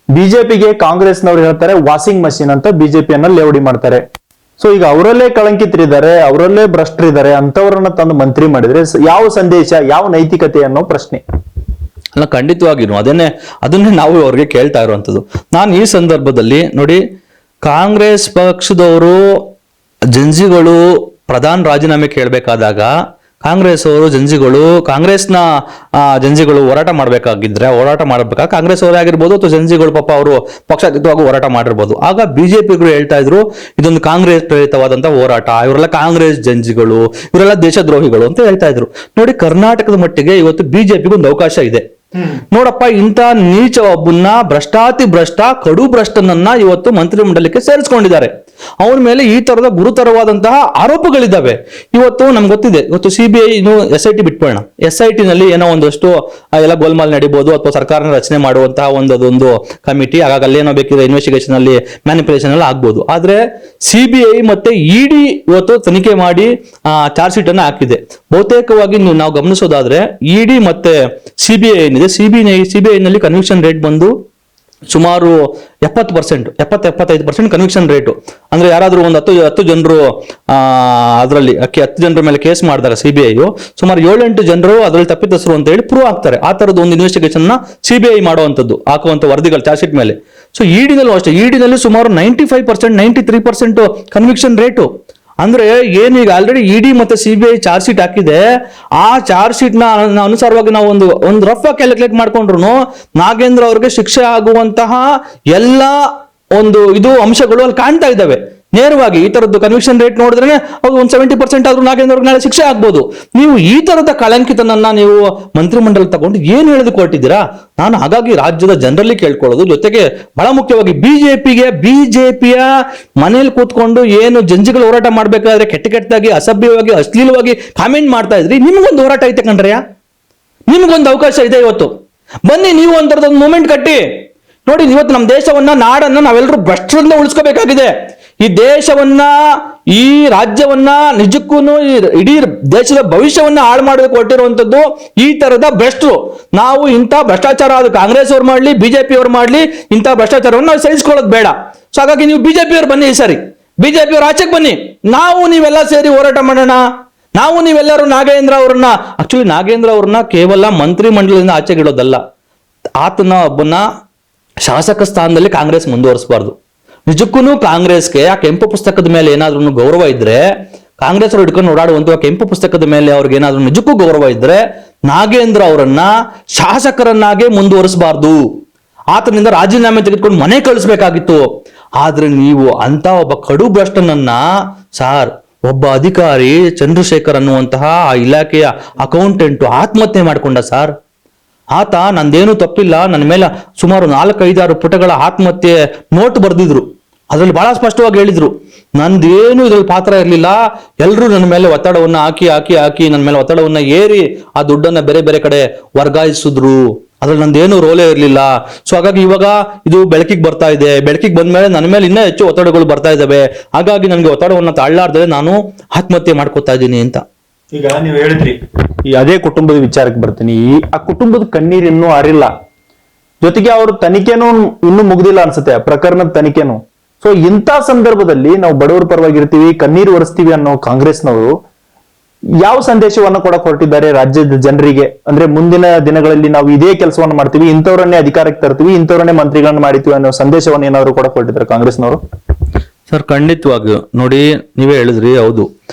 [SPEAKER 1] ಬಿಜೆಪಿಗೆ ಕಾಂಗ್ರೆಸ್ನವ್ರು ಹೇಳ್ತಾರೆ ವಾಷಿಂಗ್ ಮಷಿನ್ ಅಂತ ಬಿಜೆಪಿಯನ್ನ ಲೇವಡಿ ಮಾಡ್ತಾರೆ. ಸೊ ಈಗ ಅವರಲ್ಲೇ ಕಳಂಕಿತರಿದ್ದಾರೆ, ಅವರಲ್ಲೇ ಭ್ರಷ್ಟರಿದ್ದಾರೆ, ಅಂತವ್ರನ್ನ ತಂದು ಮಂತ್ರಿ ಮಾಡಿದ್ರೆ ಯಾವ ಸಂದೇಶ, ಯಾವ ನೈತಿಕತೆ ಅನ್ನೋ ಪ್ರಶ್ನೆ.
[SPEAKER 2] ಅಲ್ಲ, ಖಂಡಿತವಾಗಿನು ಅದನ್ನೇ ನಾವು ಅವ್ರಿಗೆ ಕೇಳ್ತಾ ಇರುವಂಥದ್ದು. ನಾನು ಈ ಸಂದರ್ಭದಲ್ಲಿ ನೋಡಿ, ಕಾಂಗ್ರೆಸ್ ಪಕ್ಷದವರು ಜಂಜಿಗಳು ಪ್ರಧಾನ ರಾಜೀನಾಮೆ ಕೇಳಬೇಕಾದಾಗ ಕಾಂಗ್ರೆಸ್ ಅವರು ಕಾಂಗ್ರೆಸ್ನ ಜಂಜಿಗಳು ಹೋರಾಟ ಮಾಡಬೇಕಾಗ ಕಾಂಗ್ರೆಸ್ ಅವರೇ ಆಗಿರ್ಬೋದು ಅಥವಾ ಜಂಜಿಗಳು ಪಾಪ ಅವರು ಪಕ್ಷಾತೀತವಾಗಿ ಹೋರಾಟ ಮಾಡಿರ್ಬೋದು. ಆಗ ಬಿಜೆಪಿಗಳು ಹೇಳ್ತಾ ಇದ್ರು ಇದೊಂದು ಕಾಂಗ್ರೆಸ್ ಪ್ರೇರಿತವಾದಂತಹ ಹೋರಾಟ, ಇವರೆಲ್ಲ ಕಾಂಗ್ರೆಸ್ ಜಂಜಿಗಳು, ಇವರೆಲ್ಲ ದೇಶದ್ರೋಹಿಗಳು ಅಂತ ಹೇಳ್ತಾ ಇದ್ರು. ನೋಡಿ, ಕರ್ನಾಟಕದ ಮಟ್ಟಿಗೆ ಇವತ್ತು ಬಿಜೆಪಿಗೆ ಒಂದು ಅವಕಾಶ ಇದೆ. ನೋಡಪ್ಪ, ಇಂಥ ನೀಚ ಒಬ್ಬನ್ನ ಭ್ರಷ್ಟ ಕಡು ಭ್ರಷ್ಟನನ್ನ ಇವತ್ತು ಮಂತ್ರಿಮಂಡಲಕ್ಕೆ ಸೇರಿಸ್ಕೊಂಡಿದ್ದಾರೆ. ಅವನ ಮೇಲೆ ಈ ತರದ ಗುರುತರವಾದಂತಹ ಆರೋಪಗಳಿದ್ದಾವೆ. ಇವತ್ತು ನಮ್ಗೆ ಗೊತ್ತಿದೆ, ಇವತ್ತು ಸಿಬಿಐ SIT ಬಿಟ್ಕೊಳ್ಳೋಣ, SIT ನಲ್ಲಿ ಏನೋ ಒಂದಷ್ಟು ಎಲ್ಲ ಗೋಲ್ಮಾಲ್ ನಡಿಬಹುದು ಅಥವಾ ಸರ್ಕಾರನ ರಚನೆ ಮಾಡುವಂತಹ ಒಂದು ಕಮಿಟಿ, ಹಾಗಾಗಿ ಅಲ್ಲೇನೋ ಬೇಕಿದ್ರೆ ಇನ್ವೆಸ್ಟಿಗೇಷನ್ ಅಲ್ಲಿ ಮ್ಯಾನಿಪುಲೇಷನ್ ಎಲ್ಲ ಆಗ್ಬೋದು. ಆದ್ರೆ ಸಿಬಿಐ ಮತ್ತೆ ED ಇವತ್ತು ತನಿಖೆ ಮಾಡಿ ಚಾರ್ಜ್ ಶೀಟ್ ಅನ್ನ ಹಾಕಿದೆ. ಬಹುತೇಕವಾಗಿ ನಾವು ಗಮನಿಸೋದಾದ್ರೆ ED ಮತ್ತೆ ಸಿಬಿಐ ಏನಿದೆ, ಸಿಬಿಐ ನಲ್ಲಿ ಕನ್ವಿಕ್ಷನ್ ರೇಟ್ ಬಂದು ಸುಮಾರು 70%, ಕನ್ವಿಕ್ಷನ್ ರೇಟು. ಅಂದ್ರೆ ಯಾರಾದ್ರೂ ಒಂದು 10 ಜನರು ಅದರಲ್ಲಿ 10 ಜನರ ಮೇಲೆ ಕೇಸ್ ಮಾಡಿದಾಗ ಸಿಬಿಐ ಸುಮಾರು 7-8 ಜನರು ಅದರಲ್ಲಿ ತಪ್ಪಿತಸ್ಥರು ಅಂತ ಹೇಳಿ ಪ್ರೂವ್ ಆಗ್ತಾರೆ. ಆ ತರದ ಒಂದು ಇನ್ವೆಸ್ಟಿಗೇಷನ್ ನ ಸಿಬಿಐ ಮಾಡುವಂತದ್ದು, ಹಾಕುವಂತ ವರದಿಗಳು ಚಾರ್ಜ್ ಶೀಟ್ ಮೇಲೆ. ಸೊ ED-ನಲ್ಲೂ ಅಷ್ಟೇ, ED-ನಲ್ಲಿ ಸುಮಾರು 95%, 93% ಕನ್ವಿಕ್ಷನ್ ರೇಟು. ಅಂದ್ರೆ ಏನೀಗ ಆಲ್ರೆಡಿ ED ಮತ್ತೆ ಸಿಬಿಐ ಚಾರ್ಜ್ ಶೀಟ್ ಹಾಕಿದೆ. ಆ ಚಾರ್ಜ್ ಶೀಟ್ ನ ಅನುಸಾರವಾಗಿ ನಾವು ಒಂದು ರಫ್ ಕ್ಯಾಲ್ಕುಲೇಟ್ ಮಾಡ್ಕೊಂಡ್ರು ನಾಗೇಂದ್ರ ಅವ್ರಿಗೆ ಶಿಕ್ಷೆ ಆಗುವಂತಹ ಎಲ್ಲ ಇದು ಅಂಶಗಳು ಅಲ್ಲಿ ಕಾಣ್ತಾ ಇದ್ದಾವೆ. ನೇರವಾಗಿ ಈ ತರದ್ದು ಕನ್ವಿಕ್ಷನ್ ರೇಟ್ ನೋಡಿದ್ರೆ ಅದು ಒಂದು 70% ಆದ್ರೂ ನಾಗೇಂದ್ರ ಅವ್ರಿಗೆ ನಾಳೆ ಶಿಕ್ಷೆ ಆಗ್ಬೋದು. ನೀವು ಈ ತರದ ಕಳಂಕಿತನನ್ನ ನೀವು ಮಂತ್ರಿಮಂಡಲ ತಗೊಂಡು ಏನ್ ಹೇಳಿದುಕೊಟ್ಟಿದ್ದೀರಾ? ನಾನು ಹಾಗಾಗಿ ರಾಜ್ಯದ ಜನರಲ್ಲಿ ಕೇಳ್ಕೊಳ್ಳೋದು, ಜೊತೆಗೆ ಬಹಳ ಮುಖ್ಯವಾಗಿ ಬಿಜೆಪಿಯ ಮನೇಲಿ ಕೂತ್ಕೊಂಡು ಏನು ಜಂಜಿಗಳು ಹೋರಾಟ ಮಾಡ್ಬೇಕಾದ್ರೆ ಕೆಟ್ಟದಾಗಿ ಅಸಭ್ಯವಾಗಿ ಅಶ್ಲೀಲವಾಗಿ ಕಾಮೆಂಟ್ ಮಾಡ್ತಾ ಇದ್ರಿ, ನಿಮ್ಗೊಂದು ಹೋರಾಟ ಐತೆ ಕಣ್ರಯ್ಯ, ನಿಮ್ಗೊಂದು ಅವಕಾಶ ಇದೆ. ಇವತ್ತು ಬನ್ನಿ, ನೀವು ಒಂಥರದೊಂದು ಮೂಮೆಂಟ್ ಕಟ್ಟಿ ನೋಡಿ. ಇವತ್ತು ನಮ್ಮ ದೇಶವನ್ನ, ನಾಡನ್ನ ನಾವೆಲ್ಲರೂ ಭ್ರಷ್ಟರಿಂದ ಉಳಿಸ್ಕೋಬೇಕಾಗಿದೆ. ಈ ದೇಶವನ್ನ, ಈ ರಾಜ್ಯವನ್ನ, ನಿಜಕ್ಕೂ ಇಡೀ ದೇಶದ ಭವಿಷ್ಯವನ್ನ ಹಾಳು ಮಾಡೋದಕ್ಕೆ ಹೊರಟಿರುವಂತದ್ದು ಈ ತರದ ಭ್ರಷ್ಟರು. ನಾವು ಇಂಥ ಭ್ರಷ್ಟಾಚಾರ, ಅದು ಕಾಂಗ್ರೆಸ್ ಅವ್ರು ಮಾಡ್ಲಿ, ಬಿಜೆಪಿ ಅವ್ರು ಮಾಡ್ಲಿ, ಇಂಥ ಭ್ರಷ್ಟಾಚಾರವನ್ನು ನಾವು ಸಹಿಸ್ಕೊಳ್ಳೋದು ಬೇಡ. ಸೊ ಹಾಗಾಗಿ ನೀವು ಬಿಜೆಪಿ ಅವ್ರು ಬನ್ನಿ, ಸರಿ ಬಿಜೆಪಿ ಅವ್ರು ಆಚೆಗೆ ಬನ್ನಿ, ನೀವೆಲ್ಲ ಸೇರಿ ಹೋರಾಟ ಮಾಡೋಣ. ನೀವೆಲ್ಲರೂ ನಾಗೇಂದ್ರ ಅವ್ರನ್ನ ಕೇವಲ ಮಂತ್ರಿ ಮಂಡಲದಿಂದ ಆಚೆಗಿಡೋದಲ್ಲ, ಆತನ ಒಬ್ಬನ ಶಾಸಕ ಸ್ಥಾನದಲ್ಲಿ ಕಾಂಗ್ರೆಸ್ ಮುಂದುವರಿಸಬಾರ್ದು. ನಿಜಕ್ಕೂ ಕಾಂಗ್ರೆಸ್ಗೆ ಆ ಕೆಂಪು ಪುಸ್ತಕದ ಮೇಲೆ ಏನಾದ್ರೂ ಗೌರವ ಇದ್ರೆ, ಕಾಂಗ್ರೆಸ್ ಅವರು ಹಿಡ್ಕೊಂಡು ಓಡಾಡುವಂತ ಕೆಂಪು ಪುಸ್ತಕದ ಮೇಲೆ ಅವ್ರಿಗೆ ಏನಾದ್ರೂ ನಿಜಕ್ಕೂ ಗೌರವ ಇದ್ರೆ, ನಾಗೇಂದ್ರ ಅವರನ್ನ ಶಾಸಕರನ್ನಾಗೆ ಮುಂದುವರಿಸಬಾರ್ದು, ಆತನಿಂದ ರಾಜೀನಾಮೆ ತೆಗೆದುಕೊಂಡು ಮನೆ ಕಳಿಸ್ಬೇಕಾಗಿತ್ತು. ಆದ್ರೆ ನೀವು ಅಂತ ಒಬ್ಬ ಕಡು ಭ್ರಷ್ಟನನ್ನ, ಒಬ್ಬ ಅಧಿಕಾರಿ ಚಂದ್ರಶೇಖರ್ ಅನ್ನುವಂತಹ ಆ ಇಲಾಖೆಯ ಅಕೌಂಟೆಂಟ್ ಆತ್ಮಹತ್ಯೆ ಮಾಡ್ಕೊಂಡ ಸರ್. ಆತ ನಂದೇನು ತಪ್ಪಿಲ್ಲ, ನನ್ನ ಮೇಲೆ ಸುಮಾರು 4-5-6 ಪುಟಗಳ ಆತ್ಮಹತ್ಯೆ ನೋಟ್ ಬರೆದಿದ್ರು. ಅದ್ರಲ್ಲಿ ಬಹಳ ಸ್ಪಷ್ಟವಾಗಿ ಹೇಳಿದ್ರು, ನಂದೇನು ಇದ್ರಲ್ಲಿ ಪಾತ್ರ ಇರಲಿಲ್ಲ, ಎಲ್ಲರೂ ನನ್ನ ಮೇಲೆ ಒತ್ತಡವನ್ನ ಹಾಕಿ ನನ್ನ ಮೇಲೆ ಒತ್ತಡವನ್ನ ಏರಿ ಆ ದುಡ್ಡನ್ನ ಬೇರೆ ಬೇರೆ ಕಡೆ ವರ್ಗಾಯಿಸಿದ್ರು, ಅದ್ರಲ್ಲಿ ನಂದೇನು ರೋಲೇ ಇರಲಿಲ್ಲ. ಸೊ ಹಾಗಾಗಿ ಇವಾಗ ಇದು ಬೆಳಕಿಗೆ ಬರ್ತಾ ಇದೆ, ಬೆಳಕಿಗೆ ಬಂದ್ಮೇಲೆ ನನ್ನ ಮೇಲೆ ಇನ್ನೂ ಹೆಚ್ಚು ಒತ್ತಡಗಳು ಬರ್ತಾ ಇದ್ದಾವೆ, ಹಾಗಾಗಿ ನನಗೆ ಒತ್ತಡವನ್ನ ತಾಳ್ಲಾರ್ದೆ ನಾನು ಆತ್ಮಹತ್ಯೆ ಮಾಡ್ಕೋತಾ ಇದ್ದೀನಿ ಅಂತ.
[SPEAKER 1] ಈಗ ನೀವು ಹೇಳಿದ್ರಿ, ಈ ಅದೇ ಕುಟುಂಬದ ವಿಚಾರಕ್ಕೆ ಬರ್ತೀನಿ. ಆ ಕುಟುಂಬದ ಕಣ್ಣೀರು ಇನ್ನೂ ಆರಿಲ್ಲ, ಜೊತೆಗೆ ಅವ್ರ ತನಿಖೆನೂ ಇನ್ನೂ ಮುಗ್ದಿಲ್ಲ ಅನ್ಸುತ್ತೆ, ಪ್ರಕರಣದ ತನಿಖೆನು. ಸೊ ಇಂಥ ಸಂದರ್ಭದಲ್ಲಿ ನಾವು ಬಡವರ ಪರವಾಗಿರ್ತೀವಿ, ಕಣ್ಣೀರು ಒರೆಸ್ತೀವಿ ಅನ್ನೋ ಕಾಂಗ್ರೆಸ್ನವರು ಯಾವ ಸಂದೇಶವನ್ನ ಕೊಡಕ್ ಹೊರಟಿದ್ದಾರೆ ರಾಜ್ಯದ ಜನರಿಗೆ? ಅಂದ್ರೆ ಮುಂದಿನ ದಿನಗಳಲ್ಲಿ ನಾವು ಇದೇ ಕೆಲಸವನ್ನು ಮಾಡ್ತೀವಿ, ಇಂಥವ್ರನ್ನೇ ಅಧಿಕಾರಕ್ಕೆ ತರ್ತೀವಿ, ಇಂಥವ್ರನ್ನೇ ಮಂತ್ರಿಗಳನ್ನ ಮಾಡಿತೀವಿ ಅನ್ನೋ ಸಂದೇಶವನ್ನು ಏನಾದ್ರು ಕೊಡಕ್ ಹೊರಟಿದ್ದಾರೆ ಕಾಂಗ್ರೆಸ್ನವರು?
[SPEAKER 2] ಸರ್, ಖಂಡಿತವಾಗಿಯೂ ನೋಡಿ, ನೀವೇ ಹೇಳಿದ್ರಿ, ಹೌದು.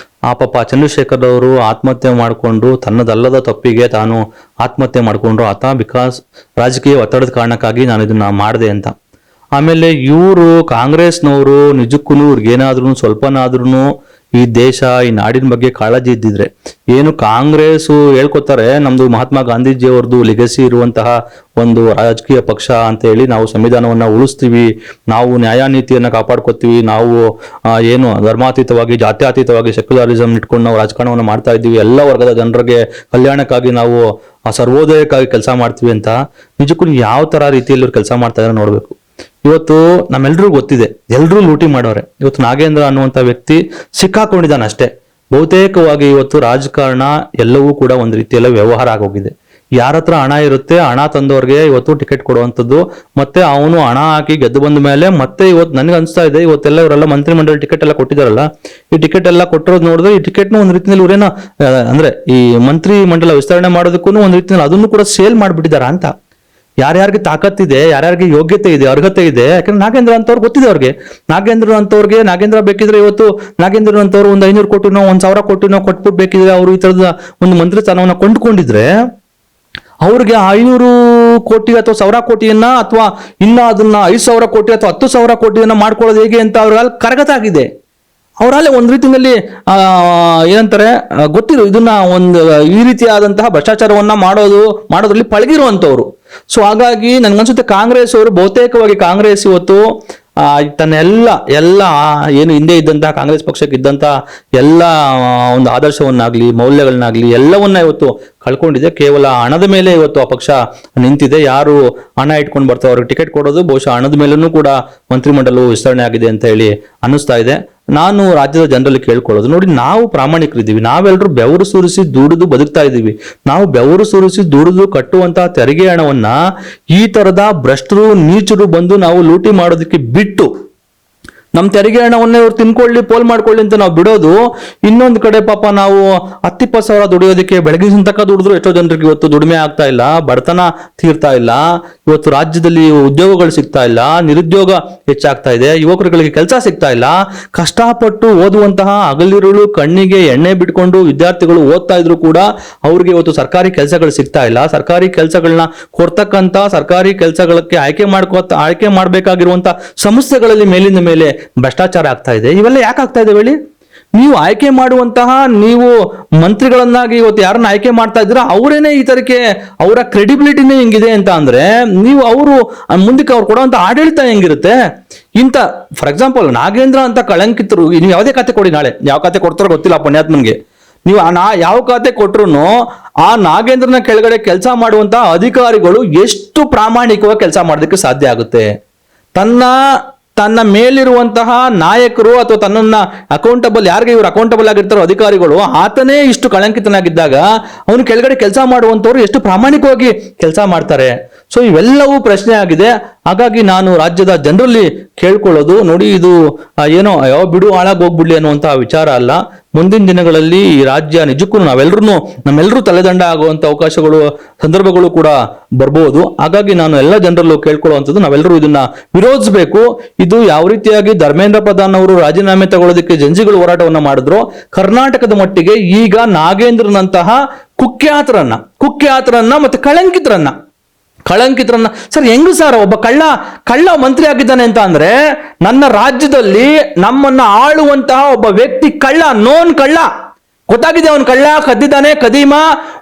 [SPEAKER 2] ಆ ಪಾಪ ಚಂದ್ರಶೇಖರ್ ಅವರು ಆತ್ಮಹತ್ಯೆ ಮಾಡಿಕೊಂಡು, ತನ್ನದಲ್ಲದ ತಪ್ಪಿಗೆ ತಾನು ಆತ್ಮಹತ್ಯೆ ಮಾಡಿಕೊಂಡ್ರು. ಆತ ಬಿಕಾಸ್ ರಾಜಕೀಯ ಒತ್ತಡದ ಕಾರಣಕ್ಕಾಗಿ ನಾನು ಇದನ್ನ ಮಾಡಿದೆ ಅಂತ. ಆಮೇಲೆ ಇವರು ಕಾಂಗ್ರೆಸ್ನವರು ನಿಜಕ್ಕೂ ಇವ್ರಿಗೇನಾದ್ರೂ ಸ್ವಲ್ಪನಾದ್ರೂ ಈ ದೇಶ, ಈ ನಾಡಿನ ಬಗ್ಗೆ ಕಾಳಜಿ ಇದ್ದಿದ್ರೆ, ಏನು ಕಾಂಗ್ರೆಸ್ ಹೇಳ್ಕೊತಾರೆ ನಮ್ದು ಮಹಾತ್ಮ ಗಾಂಧೀಜಿ ಅವ್ರದ್ದು ಲೆಗಸಿ ಇರುವಂತಹ ಒಂದು ರಾಜಕೀಯ ಪಕ್ಷ ಅಂತ ಹೇಳಿ, ನಾವು ಸಂವಿಧಾನವನ್ನ ಉಳಿಸ್ತೀವಿ, ನಾವು ನ್ಯಾಯ ನೀತಿಯನ್ನ ಕಾಪಾಡ್ಕೊತೀವಿ, ನಾವು ಏನು ಧರ್ಮಾತೀತವಾಗಿ ಜಾತ್ಯತೀತವಾಗಿ ಸೆಕ್ಯುಲರಿಸಮ್ ಇಟ್ಕೊಂಡು ನಾವು ರಾಜಕಾರಣವನ್ನ ಮಾಡ್ತಾ ಇದ್ದೀವಿ, ಎಲ್ಲ ವರ್ಗದ ಜನರಿಗೆ ಕಲ್ಯಾಣಕ್ಕಾಗಿ ನಾವು ಸರ್ವೋದಯಕ್ಕಾಗಿ ಕೆಲಸ ಮಾಡ್ತೀವಿ ಅಂತ. ನಿಜಕ್ಕೂ ಯಾವ ತರ ರೀತಿಯಲ್ಲಿ ಇವ್ರು ಕೆಲಸ ಮಾಡ್ತಾ ಇದ್ದಾರೆ ನೋಡ್ಬೇಕು. ಇವತ್ತು ನಮ್ಮೆಲ್ರಿಗೂ ಗೊತ್ತಿದೆ, ಎಲ್ರೂ ಲೂಟಿ ಮಾಡೋರೆ. ಇವತ್ತು ನಾಗೇಂದ್ರ ಅನ್ನುವಂಥ ವ್ಯಕ್ತಿ ಸಿಕ್ಕಾಕೊಂಡಿದ್ದಾನೆ ಅಷ್ಟೇ. ಬಹುತೇಕವಾಗಿ ಇವತ್ತು ರಾಜಕಾರಣ ಎಲ್ಲವೂ ಕೂಡ ಒಂದು ರೀತಿಯಲ್ಲಿ ವ್ಯವಹಾರ ಆಗೋಗಿದೆ. ಯಾರ ಹತ್ರ ಹಣ ಇರುತ್ತೆ ಹಣ ತಂದವ್ರಿಗೆ ಇವತ್ತು ಟಿಕೆಟ್ ಕೊಡುವಂಥದ್ದು. ಮತ್ತೆ ಅವನು ಹಣ ಹಾಕಿ ಗೆದ್ದು ಬಂದ ಮೇಲೆ ಮತ್ತೆ ಇವತ್ತು ನನಗೆ ಅನಿಸ್ತಾ ಇದೆ, ಇವತ್ತೆಲ್ಲ ಇವರೆಲ್ಲ ಮಂತ್ರಿಮಂಡಲ ಟಿಕೆಟ್ ಎಲ್ಲ ಕೊಟ್ಟಿದಾರಲ್ಲ, ಈ ಟಿಕೆಟ್ ಎಲ್ಲ ಕೊಟ್ಟಿರೋದು ನೋಡಿದ್ರೆ ಈ ಟಿಕೆಟ್ನ ಒಂದ್ ರೀತಿಯಲ್ಲಿ ಇವರೇನೋ ಅಂದ್ರೆ ಈ ಮಂತ್ರಿ ಮಂಡಲ ವಿಸ್ತರಣೆ ಮಾಡೋದಕ್ಕೂ ಒಂದ್ ರೀತಿಯಲ್ಲಿ ಅದನ್ನು ಕೂಡ ಸೇಲ್ ಮಾಡ್ಬಿಟ್ಟಿದಾರ ಅಂತ. ಯಾರ್ಯಾರಿಗೆ ತಾಕತ್ತಿದೆ, ಯಾರ್ಯಾರಿಗೆ ಯೋಗ್ಯತೆ ಇದೆ, ಅರ್ಹತೆ ಇದೆ. ಯಾಕಂದ್ರೆ ನಾಗೇಂದ್ರ ಅಂತವ್ರು ಗೊತ್ತಿದೆ ಅವ್ರಿಗೆ. ನಾಗೇಂದ್ರ ಬೇಕಿದ್ರೆ ಇವತ್ತು ನಾಗೇಂದ್ರ ಅಂತವ್ರು ಒಂದು 500 ಕೋಟಿನೋ 1,000 ಕೋಟಿನೋ ಕೊಟ್ಬಿಟ್ಟು ಬೇಕಿದ್ರೆ ಅವರು ಈ ತರದ ಒಂದು ಮಂತ್ರಿ ಸ್ಥಾನವನ್ನ ಕೊಂಡುಕೊಂಡಿದ್ರೆ ಅವ್ರಿಗೆ 500 ಕೋಟಿ ಅಥವಾ 1,000 ಕೋಟಿಯನ್ನ ಅಥವಾ ಇನ್ನ ಅದನ್ನ 5,000 ಕೋಟಿ ಅಥವಾ 10,000 ಕೋಟಿಯನ್ನ ಮಾಡ್ಕೊಳ್ಳೋದು ಹೇಗೆ ಅಂತ ಅವ್ರಲ್ಲಿ ಕರಗತ ಆಗಿದೆ. ಅವರಲ್ಲೇ ಒಂದ್ ರೀತಿಯಲ್ಲಿ ಏನಂತಾರೆ ಗೊತ್ತಿರೋ ಇದನ್ನ ಒಂದು ಈ ರೀತಿಯಾದಂತಹ ಭ್ರಷ್ಟಾಚಾರವನ್ನ ಮಾಡೋದ್ರಲ್ಲಿ ಪಳಗಿರುವಂತವ್ರು. ಸೊ ಹಾಗಾಗಿ ನನ್ಗನ್ಸುತ್ತೆ ಕಾಂಗ್ರೆಸ್ ಅವರು ಬಹುತೇಕವಾಗಿ ಕಾಂಗ್ರೆಸ್ ಇವತ್ತು ತನ್ನ ಎಲ್ಲ ಏನು ಹಿಂದೆ ಇದ್ದಂತಹ ಕಾಂಗ್ರೆಸ್ ಪಕ್ಷಕ್ಕೆ ಇದ್ದಂತ ಎಲ್ಲ ಒಂದು ಆದರ್ಶವನ್ನಾಗ್ಲಿ ಮೌಲ್ಯಗಳನ್ನಾಗ್ಲಿ ಎಲ್ಲವನ್ನ ಇವತ್ತು ಕಳ್ಕೊಂಡಿದೆ. ಕೇವಲ ಹಣದ ಮೇಲೆ ಇವತ್ತು ಆ ಪಕ್ಷ ನಿಂತಿದೆ. ಯಾರು ಹಣ ಇಟ್ಕೊಂಡು ಬರ್ತಾರೋ ಅವ್ರಿಗೆ ಟಿಕೆಟ್ ಕೊಡೋದು, ಬಹುಶಃ ಹಣದ ಮೇಲೂ ಕೂಡ ಮಂತ್ರಿಮಂಡಲವು ವಿಸ್ತರಣೆ ಆಗಿದೆ ಅಂತ ಹೇಳಿ ಅನ್ನಿಸ್ತಾ ಇದೆ. ನಾನು ರಾಜ್ಯದ ಜನರಲ್ಲಿ ಕೇಳ್ಕೊಳ್ಳೋದು, ನೋಡಿ ನಾವು ಪ್ರಾಮಾಣಿಕರಿದ್ದೀವಿ, ನಾವೆಲ್ಲರೂ ಬೆವರು ಸುರಿಸಿ ದುಡಿದು ಬದುಕ್ತಾ ಇದ್ದೀವಿ. ನಾವು ಬೆವರು ಸುರಿಸಿ ದುಡಿದು ಕಟ್ಟುವಂತಹ ತೆರಿಗೆ ಹಣವನ್ನ ಈ ತರದ ಭ್ರಷ್ಟರು ನೀಚರು ಬಂದು ನಾವು ಲೂಟಿ ಮಾಡೋದಕ್ಕೆ ಬಿಟ್ಟು ನಮ್ಮ ತೆರಿಗೆ ಹಣವನ್ನೇ ಇವ್ರು ತಿನ್ಕೊಳ್ಳಿ ಪೋಲ್ ಮಾಡ್ಕೊಳ್ಳಿ ಅಂತ ನಾವು ಬಿಡೋದು. ಇನ್ನೊಂದು ಕಡೆ ಪಾಪ ನಾವು 10-20 ಸಾವಿರ ದುಡಿಯೋದಕ್ಕೆ ಬೆಳಗಿನ ತನಕ ದುಡಿದ್ರು ಎಷ್ಟೋ ಜನರಿಗೆ ಇವತ್ತು ದುಡಿಮೆ ಆಗ್ತಾ ಇಲ್ಲ, ಬಡತನ ತೀರ್ತಾ ಇಲ್ಲ, ಇವತ್ತು ರಾಜ್ಯದಲ್ಲಿ ಉದ್ಯೋಗಗಳು ಸಿಗ್ತಾ ಇಲ್ಲ, ನಿರುದ್ಯೋಗ ಹೆಚ್ಚಾಗ್ತಾ ಇದೆ, ಯುವಕರುಗಳಿಗೆ ಕೆಲಸ ಸಿಗ್ತಾ ಇಲ್ಲ. ಕಷ್ಟಪಟ್ಟು ಓದುವಂತಹ ಹಗಲಿರುಳು ಕಣ್ಣಿಗೆ ಎಣ್ಣೆ ಬಿಟ್ಕೊಂಡು ವಿದ್ಯಾರ್ಥಿಗಳು ಓದ್ತಾ ಇದ್ರು ಕೂಡ ಅವ್ರಿಗೆ ಇವತ್ತು ಸರ್ಕಾರಿ ಕೆಲಸಗಳು ಸಿಗ್ತಾ ಇಲ್ಲ. ಸರ್ಕಾರಿ ಕೆಲಸಗಳನ್ನ ಕೊಡ್ತಕ್ಕಂತ ಸರ್ಕಾರಿ ಕೆಲಸಗಳಿಗೆ ಆಯ್ಕೆ ಮಾಡ್ಬೇಕಾಗಿರುವಂತ ಸಂಸ್ಥೆಗಳಲ್ಲಿ ಮೇಲಿಂದ ಮೇಲೆ ಭ್ರಷ್ಟಾಚಾರ ಆಗ್ತಾ ಇದೆ. ಇವೆಲ್ಲ ಯಾಕೆ ಆಗ್ತಾ ಇದೆ ಹೇಳಿ? ನೀವು ಆಯ್ಕೆ ಮಾಡುವಂತಹ ನೀವು ಮಂತ್ರಿಗಳನ್ನಾಗಿ ಇವತ್ತು ಯಾರನ್ನ ಆಯ್ಕೆ ಮಾಡ್ತಾ ಇದ್ದೀರಾ ಅವರೇನೆ ಈ ತರಕ್ಕೆ ಅವರ ಕ್ರೆಡಿಬಿಲಿಟಿನೇ ಹೆಂಗಿದೆ ಅಂತ ಅಂದ್ರೆ ನೀವು ಅವರು ಮುಂದಕ್ಕೆ ಅವ್ರು ಕೊಡುವಂತ ಆಡಳಿತ ಹೆಂಗಿರುತ್ತೆ ಇಂತ. ಫಾರ್ ಎಕ್ಸಾಂಪಲ್ ನಾಗೇಂದ್ರ ಅಂತ ಕಳಂಕಿತರು ನೀವು ಯಾವುದೇ ಖಾತೆ ಕೊಡಿ, ನಾಳೆ ಯಾವ ಖಾತೆ ಕೊಡ್ತಾರೋ ಗೊತ್ತಿಲ್ಲ ಪುಣ್ಯಾತ್ಮನ್ಗೆ, ನೀವು ಯಾವ ಖಾತೆ ಕೊಟ್ರು ಆ ನಾಗೇಂದ್ರನ ಕೆಳಗಡೆ ಕೆಲಸ ಮಾಡುವಂತಹ ಅಧಿಕಾರಿಗಳು ಎಷ್ಟು ಪ್ರಾಮಾಣಿಕವಾಗಿ ಕೆಲಸ ಮಾಡೋದಕ್ಕೆ ಸಾಧ್ಯ ಆಗುತ್ತೆ? ತನ್ನ ಮೇಲಿರುವಂತಹ ನಾಯಕರು ಅಥವಾ ತನ್ನನ್ನ ಅಕೌಂಟಬಲ್ ಯಾರಿಗೆ ಇವರು ಅಕೌಂಟಬಲ್ ಆಗಿರ್ತಾರೋ ಅಧಿಕಾರಿಗಳು ಆತನೇ ಇಷ್ಟು ಕಳಂಕಿತನಾಗಿದ್ದಾಗ ಅವನು ಕೆಳಗಡೆ ಕೆಲಸ ಮಾಡುವಂತವ್ರು ಎಷ್ಟು ಪ್ರಾಮಾಣಿಕವಾಗಿ ಕೆಲಸ ಮಾಡ್ತಾರೆ? ಸೊ ಇವೆಲ್ಲವೂ ಪ್ರಶ್ನೆ ಆಗಿದೆ. ಹಾಗಾಗಿ ನಾನು ರಾಜ್ಯದ ಜನರಲ್ಲಿ ಕೇಳ್ಕೊಳ್ಳೋದು, ನೋಡಿ ಇದು ಏನೋ ಯಾವ ಬಿಡು ಹಾಳಾಗಿ ಹೋಗ್ಬಿಡ್ಲಿ ಅನ್ನುವಂತಹ ವಿಚಾರ ಅಲ್ಲ. ಮುಂದಿನ ದಿನಗಳಲ್ಲಿ ಈ ರಾಜ್ಯ ನಿಜಕ್ಕೂ ನಮ್ಮೆಲ್ಲರೂ ತಲೆದಂಡ ಆಗುವಂತ ಅವಕಾಶಗಳು ಸಂದರ್ಭಗಳು ಕೂಡ ಬರ್ಬೋದು. ಹಾಗಾಗಿ ನಾನು ಎಲ್ಲ ಜನರಲ್ಲೂ ಕೇಳ್ಕೊಳ್ಳುವಂಥದ್ದು, ನಾವೆಲ್ಲರೂ ಇದನ್ನ ವಿರೋಧಿಸಬೇಕು. ಇದು ಯಾವ ರೀತಿಯಾಗಿ ಧರ್ಮೇಂದ್ರ ಪ್ರಧಾನ್ ಅವರು ರಾಜೀನಾಮೆ ತಗೊಳ್ಳೋದಕ್ಕೆ ಜಂಜಿಗಳು ಹೋರಾಟವನ್ನ ಮಾಡಿದ್ರು, ಕರ್ನಾಟಕದ ಮಟ್ಟಿಗೆ ಈಗ ನಾಗೇಂದ್ರನಂತಹ ಕುಖ್ಯಾತರನ್ನ ಮತ್ತೆ ಕಳಂಕಿತರನ್ನ ಸರ್ ಹೆಂಗು ಸರ್ ಒಬ್ಬ ಕಳ್ಳ ಮಂತ್ರಿ ಆಗಿದ್ದಾನೆ ಅಂತ ಅಂದ್ರೆ ನನ್ನ ರಾಜ್ಯದಲ್ಲಿ ನಮ್ಮನ್ನ ಆಳುವಂತಹ ಒಬ್ಬ ವ್ಯಕ್ತಿ ನೋನ್ ಕಳ್ಳ ಗೊತ್ತಾಗಿದೆ, ಅವನು ಕಳ್ಳ ಕದ್ದಿದ್ದಾನೆ, ಕದೀಮ,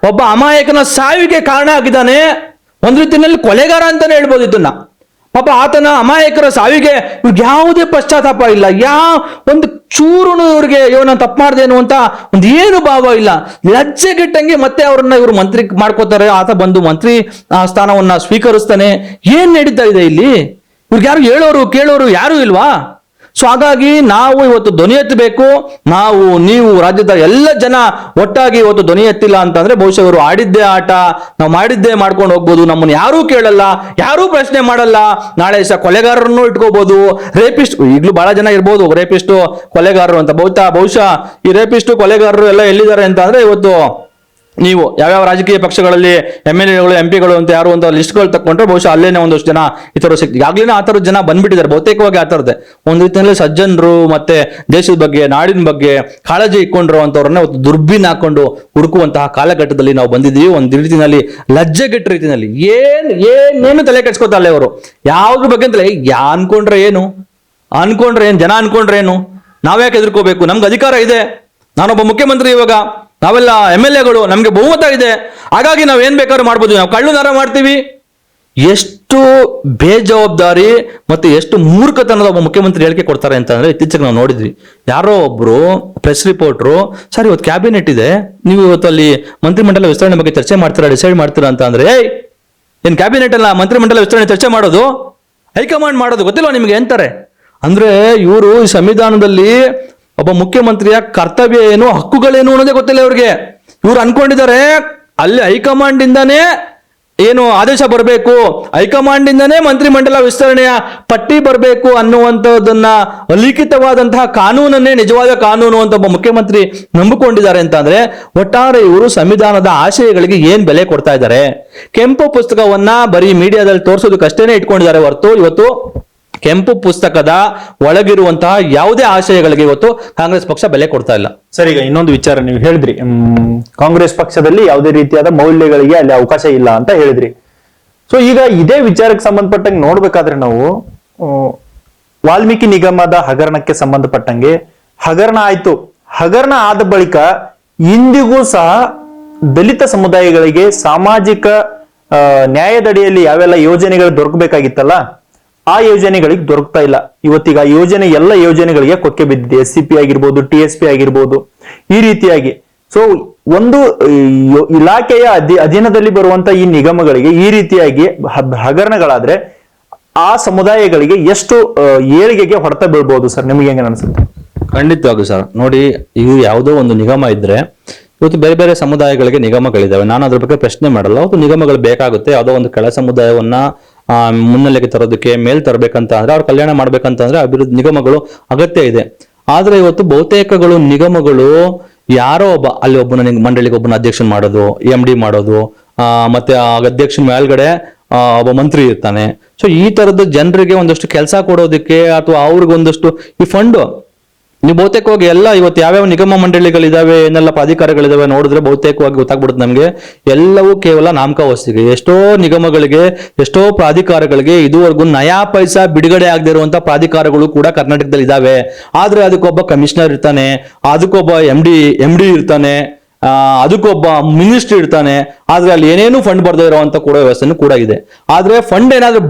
[SPEAKER 2] ಒಬ್ಬ ಅಮಾಯಕನ ಸಾವಿಗೆ ಕಾರಣ ಆಗಿದ್ದಾನೆ, ಒಂದ್ ರೀತಿಯಲ್ಲಿ ಕೊಲೆಗಾರ ಅಂತಾನೆ ಹೇಳ್ಬೋದು ಇದನ್ನ. ಪಾಪ ಆತನ ಅಮಾಯಕರ ಸಾವಿಗೆ ಇವ್ರಿಗೆ ಯಾವುದೇ ಪಶ್ಚಾತ್ತಾಪ ಇಲ್ಲ, ಒಂದು ಚೂರುನು ಇವ್ರಿಗೆ ಇವನ ತಪ್ಪು ಮಾಡ್ದೇನು ಅಂತ ಒಂದು ಏನು ಭಾವ ಇಲ್ಲ. ಲಜ್ಜೆಗೆಟ್ಟಂಗೆ ಮತ್ತೆ ಇವರು ಮಂತ್ರಿ ಮಾಡ್ಕೋತಾರೆ, ಆತ ಬಂದು ಮಂತ್ರಿ ಸ್ಥಾನವನ್ನ ಸ್ವೀಕರಿಸ್ತಾನೆ. ಏನ್ ನಡೀತಾ ಇದೆ ಇಲ್ಲಿ? ಇವ್ರಿಗೆ ಯಾರು ಹೇಳೋರು ಕೇಳೋರು ಯಾರು ಇಲ್ವಾ? ಸೊ ಹಾಗಾಗಿ ನಾವು ಇವತ್ತು ಧ್ವನಿ ಎತ್ತಬೇಕು. ನೀವು ರಾಜ್ಯದ ಎಲ್ಲ ಜನ ಒಟ್ಟಾಗಿ ಇವತ್ತು ಧ್ವನಿ ಎತ್ತಿಲ್ಲ ಅಂತಂದ್ರೆ ಬಹುಶಃ ಇವರು ಆಡಿದ್ದೇ ಆಟ, ನಾವು ಮಾಡಿದ್ದೇ ಮಾಡ್ಕೊಂಡು ಹೋಗ್ಬೋದು, ನಮ್ಮನ್ನು ಯಾರೂ ಕೇಳಲ್ಲ, ಯಾರೂ ಪ್ರಶ್ನೆ ಮಾಡಲ್ಲ. ನಾಳೆ ಕೊಲೆಗಾರರನ್ನು ಇಟ್ಕೋಬಹುದು, ರೇಪಿಸ್ಟ್ ಈಗಲೂ ಬಹಳ ಜನ ಇರ್ಬೋದು ರೇಪಿಸ್ಟು ಕೊಲೆಗಾರರು ಅಂತ. ಬಹುಶಃ ಈ ರೇಪಿಸ್ಟು ಕೊಲೆಗಾರರು ಎಲ್ಲ ಎಲ್ಲಿದ್ದಾರೆ ಅಂತ ಅಂದ್ರೆ ಇವತ್ತು ನೀವು ಯಾವ್ಯಾವ ರಾಜಕೀಯ ಪಕ್ಷಗಳಲ್ಲಿ MLAಗಳು MP ಗಳು ಅಂತ ಯಾರು ಅಂತ ಲಿಸ್ಟ್ಗಳು ತಕೊಂಡ್ರೆ ಬಹುಶಃ ಅಲ್ಲೇನೆ ಒಂದಷ್ಟು ಜನ ಈ ತರ ಈಗಾಗಲೇ ಆ ಥರದ ಜನ ಬಂದ್ಬಿಟ್ಟಿದ್ದಾರೆ. ಬಹುತೇಕವಾಗಿ ಆ ಥರದ್ದೇ ಒಂದು ರೀತಿಯಲ್ಲಿ ಸಜ್ಜನರು ಮತ್ತೆ ದೇಶದ ಬಗ್ಗೆ ನಾಡಿನ ಬಗ್ಗೆ ಕಾಳಜಿ ಇಟ್ಕೊಂಡಿರೋ ಅಂತವ್ರನ್ನ ದುರ್ಬಿನ್ ಹಾಕೊಂಡು ಹುಡುಕುವಂತಹ ಕಾಲಘಟ್ಟದಲ್ಲಿ ನಾವು ಬಂದಿದ್ದೀವಿ. ಒಂದು ರೀತಿಯಲ್ಲಿ ಲಜ್ಜೆಗೆಟ್ಟ ರೀತಿಯಲ್ಲಿ ಏನೇನು ತಲೆ ಕೆಡ್ಸ್ಕೊತಾರಲ್ಲ ಅವರು ಯಾವ್ದ್ರ ಬಗ್ಗೆ ಅಂತಲೇ ಅನ್ಕೊಂಡ್ರೆ ಏನು ಜನ ಅನ್ಕೊಂಡ್ರೆ ಏನು? ನಾವ್ಯಾಕೆ ಎದುರ್ಕೋಬೇಕು? ನಮ್ಗೆ ಅಧಿಕಾರ ಇದೆ, ನಾನೊಬ್ಬ ಮುಖ್ಯಮಂತ್ರಿ, ಇವಾಗ ನಾವೆಲ್ಲ MLAಗಳು, ನಮ್ಗೆ ಬಹುಮತ ಇದೆ, ಹಾಗಾಗಿ ನಾವ್ ಏನ್ ಬೇಕಾದ್ರೂ ಮಾಡ್ಬೋದು, ನಾವು ಕಳ್ಳು ನರ ಮಾಡ್ತೀವಿ. ಎಷ್ಟು ಬೇಜವಾಬ್ದಾರಿ ಮತ್ತೆ ಎಷ್ಟು ಮೂರ್ಖತನದ ಒಬ್ಬ ಮುಖ್ಯಮಂತ್ರಿ ಹೇಳಿಕೆ ಕೊಡ್ತಾರೆ ಅಂತಂದ್ರೆ ಇತ್ತೀಚೆಗೆ ನಾವು ನೋಡಿದ್ವಿ. ಯಾರೋ ಒಬ್ರು ಪ್ರೆಸ್ ರಿಪೋರ್ಟ್ರು, ಸರ್ ಇವತ್ತು ಕ್ಯಾಬಿನೆಟ್ ಇದೆ, ನೀವು ಇವತ್ತು ಅಲ್ಲಿ ಮಂತ್ರಿಮಂಡಲ ವಿಸ್ತರಣೆ ಬಗ್ಗೆ ಚರ್ಚೆ ಮಾಡ್ತೀರಾ, ಡಿಸೈಡ್ ಮಾಡ್ತೀರಾ ಅಂತ ಅಂದ್ರೆ ಏನ್ ಕ್ಯಾಬಿನೆಟ್ ಅಲ್ಲ ಮಂತ್ರಿಮಂಡಲ ವಿಸ್ತರಣೆ ಚರ್ಚೆ ಮಾಡೋದು, ಹೈಕಮಾಂಡ್ ಮಾಡೋದು ಗೊತ್ತಿಲ್ಲ ನಿಮ್ಗೆ ಅಂತಾರೆ. ಅಂದ್ರೆ ಇವರು ಈ ಸಂವಿಧಾನದಲ್ಲಿ ಒಬ್ಬ ಮುಖ್ಯಮಂತ್ರಿಯ ಕರ್ತವ್ಯ ಏನು, ಹಕ್ಕುಗಳೇನು ಅನ್ನೋದೇ ಗೊತ್ತಿಲ್ಲ ಇವ್ರಿಗೆ. ಇವ್ರು ಅನ್ಕೊಂಡಿದ್ದಾರೆ ಅಲ್ಲಿ ಹೈಕಮಾಂಡ್ ಇಂದಾನೇ ಏನು ಆದೇಶ ಬರಬೇಕು, ಹೈಕಮಾಂಡ್ ಇಂದಾನೇ ಮಂತ್ರಿಮಂಡಲ ವಿಸ್ತರಣೆಯ ಪಟ್ಟಿ ಬರಬೇಕು ಅನ್ನುವಂಥದ್ದನ್ನ ಲಿಖಿತವಾದಂತಹ ಕಾನೂನನ್ನೇ ನಿಜವಾದ ಕಾನೂನು ಅಂತ ಒಬ್ಬ ಮುಖ್ಯಮಂತ್ರಿ ನಂಬಿಕೊಂಡಿದ್ದಾರೆ ಅಂತ ಅಂದ್ರೆ ಒಟ್ಟಾರೆ ಇವರು ಸಂವಿಧಾನದ ಆಶಯಗಳಿಗೆ ಏನ್ ಬೆಲೆ ಕೊಡ್ತಾ ಇದ್ದಾರೆ? ಕೆಂಪು ಪುಸ್ತಕವನ್ನ ಬರೀ ಮೀಡಿಯಾದಲ್ಲಿ ತೋರಿಸೋದಕ್ಕಷ್ಟೇನೆ ಇಟ್ಕೊಂಡಿದ್ದಾರೆ ಹೊರತು ಇವತ್ತು ಕೆಂಪು ಪುಸ್ತಕದ ಒಳಗಿರುವಂತಹ ಯಾವುದೇ ಆಶಯಗಳಿಗೆ ಇವತ್ತು ಕಾಂಗ್ರೆಸ್ ಪಕ್ಷ ಬೆಲೆ ಕೊಡ್ತಾ ಇಲ್ಲ.
[SPEAKER 1] ಸರ್, ಈಗ ಇನ್ನೊಂದು ವಿಚಾರ ನೀವು ಹೇಳಿದ್ರಿ, ಕಾಂಗ್ರೆಸ್ ಪಕ್ಷದಲ್ಲಿ ಯಾವುದೇ ರೀತಿಯಾದ ಮೌಲ್ಯಗಳಿಗೆ ಅಲ್ಲಿ ಅವಕಾಶ ಇಲ್ಲ ಅಂತ ಹೇಳಿದ್ರಿ. ಸೊ ಈಗ ಇದೇ ವಿಚಾರಕ್ಕೆ ಸಂಬಂಧಪಟ್ಟಂಗೆ ನೋಡ್ಬೇಕಾದ್ರೆ ನಾವು ವಾಲ್ಮೀಕಿ ನಿಗಮದ ಹಗರಣಕ್ಕೆ ಸಂಬಂಧಪಟ್ಟಂಗೆ ಹಗರಣ ಆಯ್ತು. ಹಗರಣ ಆದ ಬಳಿಕ ಇಂದಿಗೂ ಸಹ ದಲಿತ ಸಮುದಾಯಗಳಿಗೆ ಸಾಮಾಜಿಕ ನ್ಯಾಯದಡಿಯಲ್ಲಿ ಯಾವೆಲ್ಲ ಯೋಜನೆಗಳು ದೊರಕಬೇಕಾಗಿತ್ತಲ್ಲ, ಆ ಯೋಜನೆಗಳಿಗೆ ದೊರಕ್ತಾ ಇಲ್ಲ. ಇವತ್ತೀಗ ಯೋಜನೆ ಎಲ್ಲ ಯೋಜನೆಗಳಿಗೆ ಕೊಕ್ಕೆ ಬಿದ್ದಿದೆ. SCP ಆಗಿರ್ಬೋದು, TSP ಆಗಿರ್ಬೋದು, ಈ ರೀತಿಯಾಗಿ. ಸೊ ಒಂದು ಇಲಾಖೆಯ ಅಧೀನದಲ್ಲಿ ಬರುವಂತ ಈ ನಿಗಮಗಳಿಗೆ ಈ ರೀತಿಯಾಗಿ ಹಗರಣಗಳಾದ್ರೆ ಆ ಸಮುದಾಯಗಳಿಗೆ ಎಷ್ಟು ಏಳಿಗೆಗೆ ಹೊಡೆತ ಬೀಳ್ಬಹುದು ಸರ್? ನಿಮ್ಗೆ ಹೆಂಗ ಅನ್ಸುತ್ತೆ?
[SPEAKER 2] ಖಂಡಿತವಾಗೂ ಸರ್, ನೋಡಿ, ಇದು ಯಾವುದೋ ಒಂದು ನಿಗಮ ಇದ್ರೆ ಇವತ್ತು ಬೇರೆ ಬೇರೆ ಸಮುದಾಯಗಳಿಗೆ ನಿಗಮಗಳಿದಾವೆ. ನಾನು ಅದ್ರ ಬಗ್ಗೆ ಪ್ರಶ್ನೆ ಮಾಡಲ್ಲ. ಅವತ್ತು ನಿಗಮಗಳು ಬೇಕಾಗುತ್ತೆ. ಯಾವುದೋ ಒಂದು ಕೆಳ ಸಮುದಾಯವನ್ನ ಮುನ್ನೆಲೆಗೆ ತರೋದಕ್ಕೆ ಮೇಲ್ ತರಬೇಕಂತ ಅಂದ್ರೆ, ಅವ್ರು ಕಲ್ಯಾಣ ಮಾಡ್ಬೇಕಂತ ಅಂದ್ರೆ ಅಭಿವೃದ್ಧಿ ನಿಗಮಗಳು ಅಗತ್ಯ ಇದೆ. ಆದ್ರೆ ಇವತ್ತು ಬಹುತೇಕಗಳು ನಿಗಮಗಳು ಯಾರೋ ಒಬ್ಬ ಅಲ್ಲಿ ಒಬ್ಬನ ಮಂಡಳಿಗೆ ಒಬ್ಬನ ಅಧ್ಯಕ್ಷನ್ ಮಾಡೋದು, MD ಮಾಡೋದು, ಮತ್ತೆ ಆ ಅಧ್ಯಕ್ಷನ ಮೇಲ್ಗಡೆ ಒಬ್ಬ ಮಂತ್ರಿ ಇರ್ತಾನೆ. ಸೊ ಈ ತರದ ಜನರಿಗೆ ಒಂದಷ್ಟು ಕೆಲಸ ಕೊಡೋದಕ್ಕೆ ಅಥವಾ ಅವ್ರಿಗೆ ಒಂದಷ್ಟು ಈ ಫಂಡ್ ನೀವು ಬಹುತೇಕವಾಗಿ ಎಲ್ಲ ಇವತ್ತು ಯಾವ್ಯಾವ ನಿಗಮ ಮಂಡಳಿಗಳಿದಾವೆ, ಏನೆಲ್ಲ ಪ್ರಾಧಿಕಾರಗಳಿದಾವೆ ನೋಡಿದ್ರೆ ಬಹುತೇಕವಾಗಿ ಗೊತ್ತಾಗ್ಬಿಡುತ್ತೆ ನಮ್ಗೆ. ಎಲ್ಲವೂ ಕೇವಲ ನಾಮಕಾವಸ್ತಿಗೆ. ಎಷ್ಟೋ ನಿಗಮಗಳಿಗೆ, ಎಷ್ಟೋ ಪ್ರಾಧಿಕಾರಗಳಿಗೆ ಇದುವರೆಗೂ ನಯಾ ಪೈಸಾ ಬಿಡುಗಡೆ ಆಗದೆ ಇರುವಂತ ಪ್ರಾಧಿಕಾರಗಳು ಕೂಡ ಕರ್ನಾಟಕದಲ್ಲಿ ಇದಾವೆ. ಆದ್ರೆ ಅದಕ್ಕೊಬ್ಬ ಕಮಿಷನರ್ ಇರ್ತಾನೆ, ಅದಕ್ಕೊಬ್ಬ MD ಇರ್ತಾನೆ, ಅದಕ್ಕೊಬ್ಬ ಮಿನಿಸ್ಟರ್ ಇರ್ತಾನೆ. ಆದ್ರೆ ಅಲ್ಲಿ ಏನೇನು ಫಂಡ್ ಬರ್ದೇ ಇರುವಂತ ಕೂಡ ವ್ಯವಸ್ಥೆನೂ ಕೂಡ ಇದೆ. ಆದ್ರೆ ಫಂಡ್ ಏನಾದ್ರೂ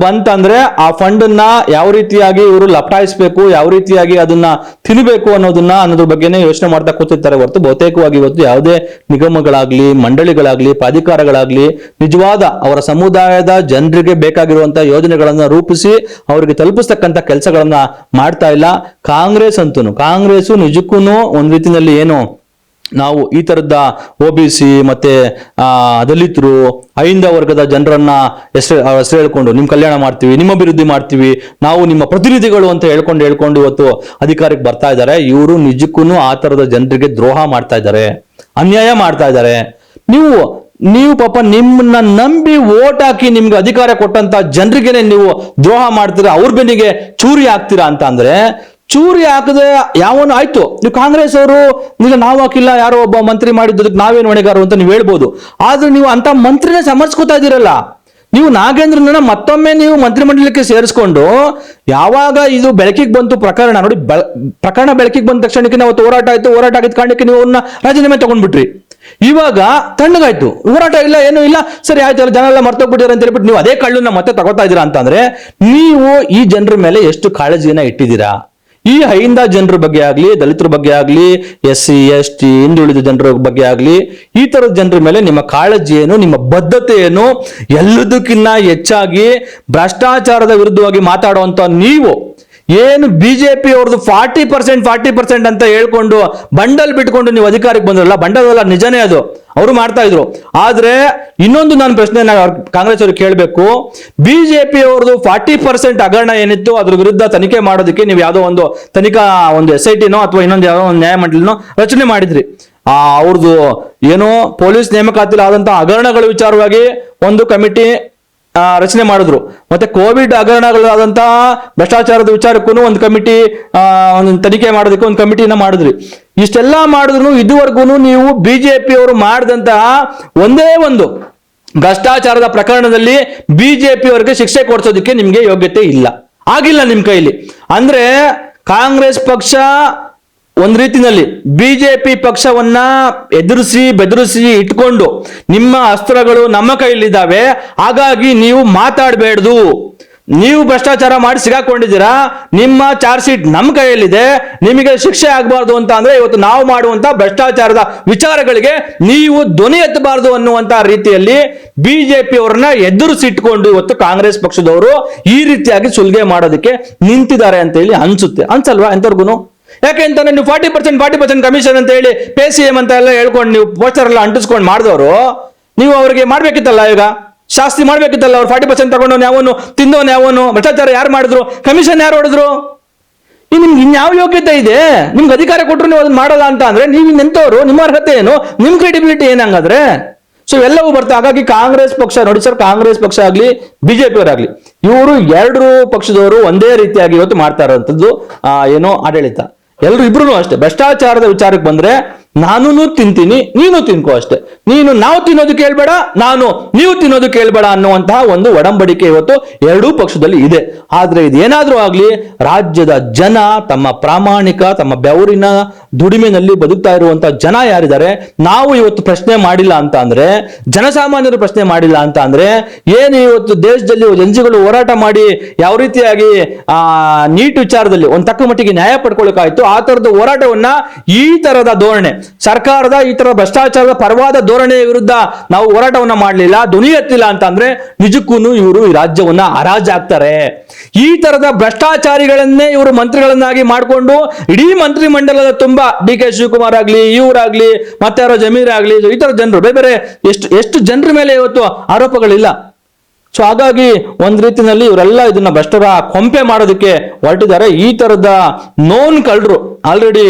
[SPEAKER 2] ಬಂತಂದ್ರೆ ಆ ಫಂಡ್ ಅನ್ನ ಯಾವ ರೀತಿಯಾಗಿ ಇವರು ಲಪಟಾಯಿಸ್ಬೇಕು, ಯಾವ ರೀತಿಯಾಗಿ ಅದನ್ನ ತಿನ್ನಬೇಕು ಅನ್ನೋದ್ರ ಬಗ್ಗೆನೇ ಯೋಚನೆ ಮಾಡ್ತಾ ಕೂತಿರ್ತಾರೆ ಹೊರತು ಬಹುತೇಕವಾಗಿ ಇವತ್ತು ಯಾವುದೇ ನಿಗಮಗಳಾಗ್ಲಿ, ಮಂಡಳಿಗಳಾಗ್ಲಿ, ಪ್ರಾಧಿಕಾರಗಳಾಗ್ಲಿ ನಿಜವಾದ ಅವರ ಸಮುದಾಯದ ಜನರಿಗೆ ಬೇಕಾಗಿರುವಂತಹ ಯೋಜನೆಗಳನ್ನ ರೂಪಿಸಿ ಅವರಿಗೆ ತಲುಪಿಸ್ತಕ್ಕಂಥ ಕೆಲಸಗಳನ್ನ ಮಾಡ್ತಾ ಇಲ್ಲ. ಕಾಂಗ್ರೆಸ್ ನಿಜಕ್ಕೂ ಒಂದ್ ರೀತಿಯಲ್ಲಿ ಏನು ನಾವು ಈ ತರದ OBC ಮತ್ತೆ ದಲಿತರು, ಅಹಿಂದ ವರ್ಗದ ಜನರನ್ನ ಹೆಸರು ಹೇಳ್ಕೊಂಡು ನಿಮ್ ಕಲ್ಯಾಣ ಮಾಡ್ತೀವಿ, ನಿಮ್ಮ ಅಭಿವೃದ್ಧಿ ಮಾಡ್ತೀವಿ, ನಾವು ನಿಮ್ಮ ಪ್ರತಿನಿಧಿಗಳು ಅಂತ ಹೇಳ್ಕೊಂಡು ಇವತ್ತು ಅಧಿಕಾರಕ್ಕೆ ಬರ್ತಾ ಇದ್ದಾರೆ. ಇವರು ನಿಜಕ್ಕೂ ಆ ತರದ ಜನರಿಗೆ ದ್ರೋಹ ಮಾಡ್ತಾ ಇದ್ದಾರೆ, ಅನ್ಯಾಯ ಮಾಡ್ತಾ ಇದ್ದಾರೆ. ನೀವು ಪಾಪ ನಿಮ್ಮನ್ನ ನಂಬಿ ವೋಟ್ ಹಾಕಿ ನಿಮ್ಗೆ ಅಧಿಕಾರ ಕೊಟ್ಟಂತ ಜನರಿಗೇನೆ ನೀವು ದ್ರೋಹ ಮಾಡ್ತೀರಾ, ಅವ್ರ ಬೆನ್ನಿಗೆ ಚೂರಿ ಹಾಕ್ತೀರಾ ಅಂತ ಅಂದ್ರೆ, ಚೂರಿ ಹಾಕದೆ ಯಾವನು ಆಯ್ತು, ನೀವು ಕಾಂಗ್ರೆಸ್ ಅವರು ಇಲ್ಲ ನಾವು ಹಾಕಿಲ್ಲ, ಯಾರೋ ಒಬ್ಬ ಮಂತ್ರಿ ಮಾಡಿದ್ದಕ್ಕೆ ನಾವೇನು ಹೊಣೆಗಾರರು ಅಂತ ನೀವು ಹೇಳ್ಬೋದು. ಆದ್ರೆ ನೀವು ಅಂತ ಮಂತ್ರಿನೇ ಸಮರ್ಸ್ಕೊತಾ ಇದ್ದೀರಲ್ಲ. ನೀವು ನಾಗೇಂದ್ರನ ಮತ್ತೊಮ್ಮೆ ನೀವು ಮಂತ್ರಿಮಂಡಲಕ್ಕೆ ಸೇರಿಸ್ಕೊಂಡು ಯಾವಾಗ ಇದು ಬೆಳಕಿಗೆ ಬಂತು ಪ್ರಕರಣ ನೋಡಿ, ಪ್ರಕರಣ ಬೆಳಕಿಗೆ ಬಂದ ತಕ್ಷಣಕ್ಕೆ ನಾವು ಹೋರಾಟ ಆಗಿದ್ದ ಕಾರಣಕ್ಕೆ ನೀವು ಅವ್ರನ್ನ ರಾಜೀನಾಮೆ ತಗೊಂಡ್ಬಿಟ್ರಿ. ಇವಾಗ ತಣ್ಣಗಾಯ್ತು, ಹೋರಾಟ ಇಲ್ಲ, ಏನೂ ಇಲ್ಲ, ಸರಿ ಆಯ್ತು, ಜನ ಎಲ್ಲ ಮರ್ತೋಗ್ಬಿಟ್ಟಿದ್ದಾರೆ ಅಂತ ಹೇಳ್ಬಿಟ್ಟು ನೀವು ಅದೇ ಕಳ್ಳನ್ನ ಮತ್ತೆ ತಗೋತಾ ಇದ್ದೀರಾ ಅಂತಂದ್ರೆ ನೀವು ಈ ಜನರ ಮೇಲೆ ಎಷ್ಟು ಕಾಳಜಿಯನ್ನ ಇಟ್ಟಿದ್ದೀರಾ? ಈ ಅಹಿಂದ ಜನರ ಬಗ್ಗೆ ಆಗ್ಲಿ, ದಲಿತರ ಬಗ್ಗೆ ಆಗ್ಲಿ, SC ST ಹಿಂದುಳಿದ ಜನರ ಬಗ್ಗೆ ಆಗ್ಲಿ, ಈ ತರದ ಜನರ ಮೇಲೆ ನಿಮ್ಮ ಕಾಳಜಿ ಏನು, ನಿಮ್ಮ ಬದ್ಧತೆ ಏನು? ಎಲ್ಲದಕ್ಕಿಂತ ಹೆಚ್ಚಾಗಿ ಭ್ರಷ್ಟಾಚಾರದ ವಿರುದ್ಧವಾಗಿ ಮಾತಾಡುವಂತ ನೀವು ಏನು BJP ಅವ್ರದ್ದು 40% ಅಂತ ಹೇಳ್ಕೊಂಡು ಬಂಡಲ್ ಬಿಟ್ಕೊಂಡು ನೀವು ಅಧಿಕಾರಕ್ಕೆ ಬಂದ್ರಲ್ಲ, ಬಂಡಲ್ ಅಲ್ಲ ನಿಜನೇ ಅದು, ಅವರು ಮಾಡ್ತಾ ಇದ್ರು. ಆದ್ರೆ ಇನ್ನೊಂದು ನಾನು ಪ್ರಶ್ನೆ ಕಾಂಗ್ರೆಸ್ ಅವ್ರಿಗೆ ಕೇಳಬೇಕು, BJP ಅವ್ರದ್ದು 40% ಹಗರಣ ಏನಿತ್ತು ಅದ್ರ ವಿರುದ್ಧ ತನಿಖೆ ಮಾಡೋದಕ್ಕೆ ನೀವು ಯಾವುದೋ ಒಂದು ತನಿಖಾ ಒಂದು SITನೋ ಅಥವಾ ಇನ್ನೊಂದು ಯಾವುದೋ ಒಂದು ನ್ಯಾಯಮಂಡಳಿನೋ ರಚನೆ ಮಾಡಿದ್ರಿ. ಅವ್ರದ್ದು ಏನೋ ಪೊಲೀಸ್ ನೇಮಕಾತಿಯಲ್ಲಿ ಆದಂತಹ ಹಗರಣಗಳ ವಿಚಾರವಾಗಿ ಒಂದು ಕಮಿಟಿ ರಚನೆ ಮಾಡಿದ್ರು. ಮತ್ತೆ ಕೋವಿಡ್ ಹಗರಣಗಳಾದಂತಹ ಭ್ರಷ್ಟಾಚಾರದ ವಿಚಾರಕ್ಕೂ ಒಂದು ಕಮಿಟಿ ಒಂದು ತನಿಖೆ ಮಾಡೋದಕ್ಕೆ ಒಂದು ಕಮಿಟಿನ ಮಾಡಿದ್ರಿ. ಇಷ್ಟೆಲ್ಲ ಮಾಡಿದ್ರು ಇದುವರೆಗೂ ನೀವು BJP ಅವರು ಮಾಡಿದಂತಹ ಒಂದೇ ಒಂದು ಭ್ರಷ್ಟಾಚಾರದ ಪ್ರಕರಣದಲ್ಲಿ BJP ಅವರಿಗೆ ಶಿಕ್ಷೆ ಕೊಡಿಸೋದಕ್ಕೆ ನಿಮ್ಗೆ ಯೋಗ್ಯತೆ ಇಲ್ಲ, ಆಗಿಲ್ಲ ನಿಮ್ ಕೈಲಿ. ಅಂದ್ರೆ ಕಾಂಗ್ರೆಸ್ ಪಕ್ಷ ಒಂದ್ ರೀತಿನಲ್ಲಿ BJP ಪಕ್ಷವನ್ನ ಬೆದರಿಸಿ ಇಟ್ಕೊಂಡು ನಿಮ್ಮ ಅಸ್ತ್ರಗಳು ನಮ್ಮ ಕೈಲಿದ್ದಾವೆ, ಹಾಗಾಗಿ ನೀವು ಮಾತಾಡಬೇಡ್ದು, ನೀವು ಭ್ರಷ್ಟಾಚಾರ ಮಾಡಿ ಸಿಗಾಕೊಂಡಿದ್ದೀರಾ, ನಿಮ್ಮ ಚಾರ್ಜ್ ಶೀಟ್ ನಮ್ಮ ಕೈಯಲ್ಲಿದೆ, ನಿಮಗೆ ಶಿಕ್ಷೆ ಆಗಬಾರ್ದು ಅಂತ ಅಂದ್ರೆ ಇವತ್ತು ನಾವು ಮಾಡುವಂತ ಭ್ರಷ್ಟಾಚಾರದ ವಿಚಾರಗಳಿಗೆ ನೀವು ಧ್ವನಿ ಎತ್ತಬಾರದು ಅನ್ನುವಂತ ರೀತಿಯಲ್ಲಿ BJP ಅವರನ್ನ ಎದುರಿಸಿಟ್ಕೊಂಡು ಇವತ್ತು ಕಾಂಗ್ರೆಸ್ ಪಕ್ಷದವರು ಈ ರೀತಿಯಾಗಿ ಸುಲಿಗೆ ಮಾಡೋದಕ್ಕೆ ನಿಂತಿದ್ದಾರೆ ಅಂತ ಹೇಳಿ ಅನ್ಸುತ್ತೆ. ಅನ್ಸಲ್ವಾ ಎಂತವ್ರಿಗೂ? ಯಾಕೆ ಅಂತಂದ್ರೆ ನೀವು 40% ಕಮಿಷನ್ ಅಂತ ಹೇಳಿ ಪೇ CM ಅಂತ ಎಲ್ಲ ಹೇಳ್ಕೊಂಡು ನೀವು ಪೋಸ್ಟರ್ ಎಲ್ಲ ಅಂಟಿಸ್ಕೊಂಡು ಮಾಡಿದವರು, ನೀವು ಅವ್ರಿಗೆ ಮಾಡ್ಬೇಕಿತ್ತಲ್ಲ, ಈಗ ಶಾಸ್ತಿ ಮಾಡ್ಬೇಕಿತ್ತಲ್ಲ. ಅವ್ರು 40% ತಗೊಂಡವನು ಯಾವನು, ತಿಂದವನು ಯಾವನು, ಭ್ರಷ್ಟಾಚಾರ ಯಾರು ಮಾಡಿದ್ರು, ಕಮಿಷನ್ ಯಾರು ಹೊಡೆದ್ರು? ನಿಮ್ಗೆ ಇನ್ಯಾವ ಯೋಗ್ಯತೆ ಇದೆ? ನಿಮ್ಗೆ ಅಧಿಕಾರ ಕೊಟ್ಟರು ನೀವು ಅದನ್ನ ಮಾಡಲ್ಲ ಅಂತ ಅಂದ್ರೆ ನೀವು ಇನ್ನೆಂತವ್ರು? ನಿಮ್ಮ ಅರ್ಹತೆ ಏನು? ನಿಮ್ ಕ್ರೆಡಿಬಿಲಿಟಿ ಏನಂಗಾದ್ರೆ? ಸೊ ಎಲ್ಲವೂ ಬರ್ತಾ. ಹಾಗಾಗಿ ಕಾಂಗ್ರೆಸ್ ಪಕ್ಷ ನೋಡಿ ಸರ್, ಕಾಂಗ್ರೆಸ್ ಪಕ್ಷ ಆಗ್ಲಿ ಬಿಜೆಪಿ ಅವರಾಗ್ಲಿ, ಇವರು ಎರಡು ಪಕ್ಷದವರು ಒಂದೇ ರೀತಿಯಾಗಿ ಇವತ್ತು ಮಾಡ್ತಾ ಇರೋಂಥದ್ದು ಏನೋ ಆಡಳಿತ. ಎಲ್ರು ಇಬ್ರು ಅಷ್ಟೇ. ಭ್ರಷ್ಟಾಚಾರದ ವಿಚಾರಕ್ಕೆ ಬಂದ್ರೆ ನಾನು ತಿಂತೀನಿ, ನೀನು ತಿನ್ಕೋ ಅಷ್ಟೇ. ನಾವು ತಿನ್ನೋದು ಕೇಳ್ಬೇಡ, ನೀವು ತಿನ್ನೋದು ಕೇಳ್ಬೇಡ ಅನ್ನುವಂತಹ ಒಂದು ಒಡಂಬಡಿಕೆ ಇವತ್ತು ಎರಡೂ ಪಕ್ಷದಲ್ಲಿ ಇದೆ. ಆದ್ರೆ ಇದೇನಾದ್ರೂ ಆಗ್ಲಿ, ರಾಜ್ಯದ ಜನ ತಮ್ಮ ಪ್ರಾಮಾಣಿಕ, ತಮ್ಮ ಬೆವರಿನ ದುಡಿಮೆನಲ್ಲಿ ಬದುಕ್ತಾ ಇರುವಂತಹ ಜನ ಯಾರಿದ್ದಾರೆ, ನಾವು ಇವತ್ತು ಪ್ರಶ್ನೆ ಮಾಡಿಲ್ಲ ಅಂತ ಅಂದ್ರೆ, ಜನಸಾಮಾನ್ಯರು ಪ್ರಶ್ನೆ ಮಾಡಿಲ್ಲ ಅಂತ ಅಂದ್ರೆ, ಏನು ಇವತ್ತು ದೇಶದಲ್ಲಿ ಜನಗಳು ಹೋರಾಟ ಮಾಡಿ ಯಾವ ರೀತಿಯಾಗಿ ನೀಟ್ ವಿಚಾರದಲ್ಲಿ ಒಂದು ತಕ್ಕ ಮಟ್ಟಿಗೆ ನ್ಯಾಯ ಪಡ್ಕೊಳ್ಳೋಕಾಯ್ತು, ಆ ತರದ ಹೋರಾಟವನ್ನ ಈ ತರದ ಧೋರಣೆ, ಸರ್ಕಾರದ ಈ ತರ ಭ್ರಷ್ಟಾಚಾರದ ಪರವಾದ ಧೋರಣೆಯ ವಿರುದ್ಧ ನಾವು ಹೋರಾಟವನ್ನ ಮಾಡಲಿಲ್ಲ, ಧ್ವನಿ ಎತ್ತಿಲ್ಲ ಅಂತ ಅಂದ್ರೆ ನಿಜಕ್ಕೂ ಇವರು ಈ ರಾಜ್ಯವನ್ನ ಹರಾಜಾಗ್ತಾರೆ. ಈ ತರದ ಭ್ರಷ್ಟಾಚಾರಿಗಳನ್ನೇ ಇವರು ಮಂತ್ರಿಗಳನ್ನಾಗಿ ಮಾಡಿಕೊಂಡು ಇಡೀ ಮಂತ್ರಿ ಮಂಡಲದ ತುಂಬಾ DK ಶಿವಕುಮಾರ್ ಆಗ್ಲಿ, ಇವರಾಗ್ಲಿ, ಮತ್ತೆ ಯಾರೋ ಜಮೀರ್ ಆಗ್ಲಿ, ಈ ತರ ಜನರು ಬೇರೆ ಬೇರೆ ಎಷ್ಟು ಜನರ ಮೇಲೆ ಇವತ್ತು ಆರೋಪಗಳಿಲ್ಲ. ಸೊ ಹಾಗಾಗಿ ಒಂದ್ ರೀತಿಯಲ್ಲಿ ಇವರೆಲ್ಲ ಇದನ್ನ ಭ್ರಷ್ಟರ ಕೊಂಪೆ ಮಾಡೋದಕ್ಕೆ ಹೊರಟಿದ್ದಾರೆ. ಈ ತರದ ನೋನ್ ಕಳ್ಳರು ಆಲ್ರೆಡಿ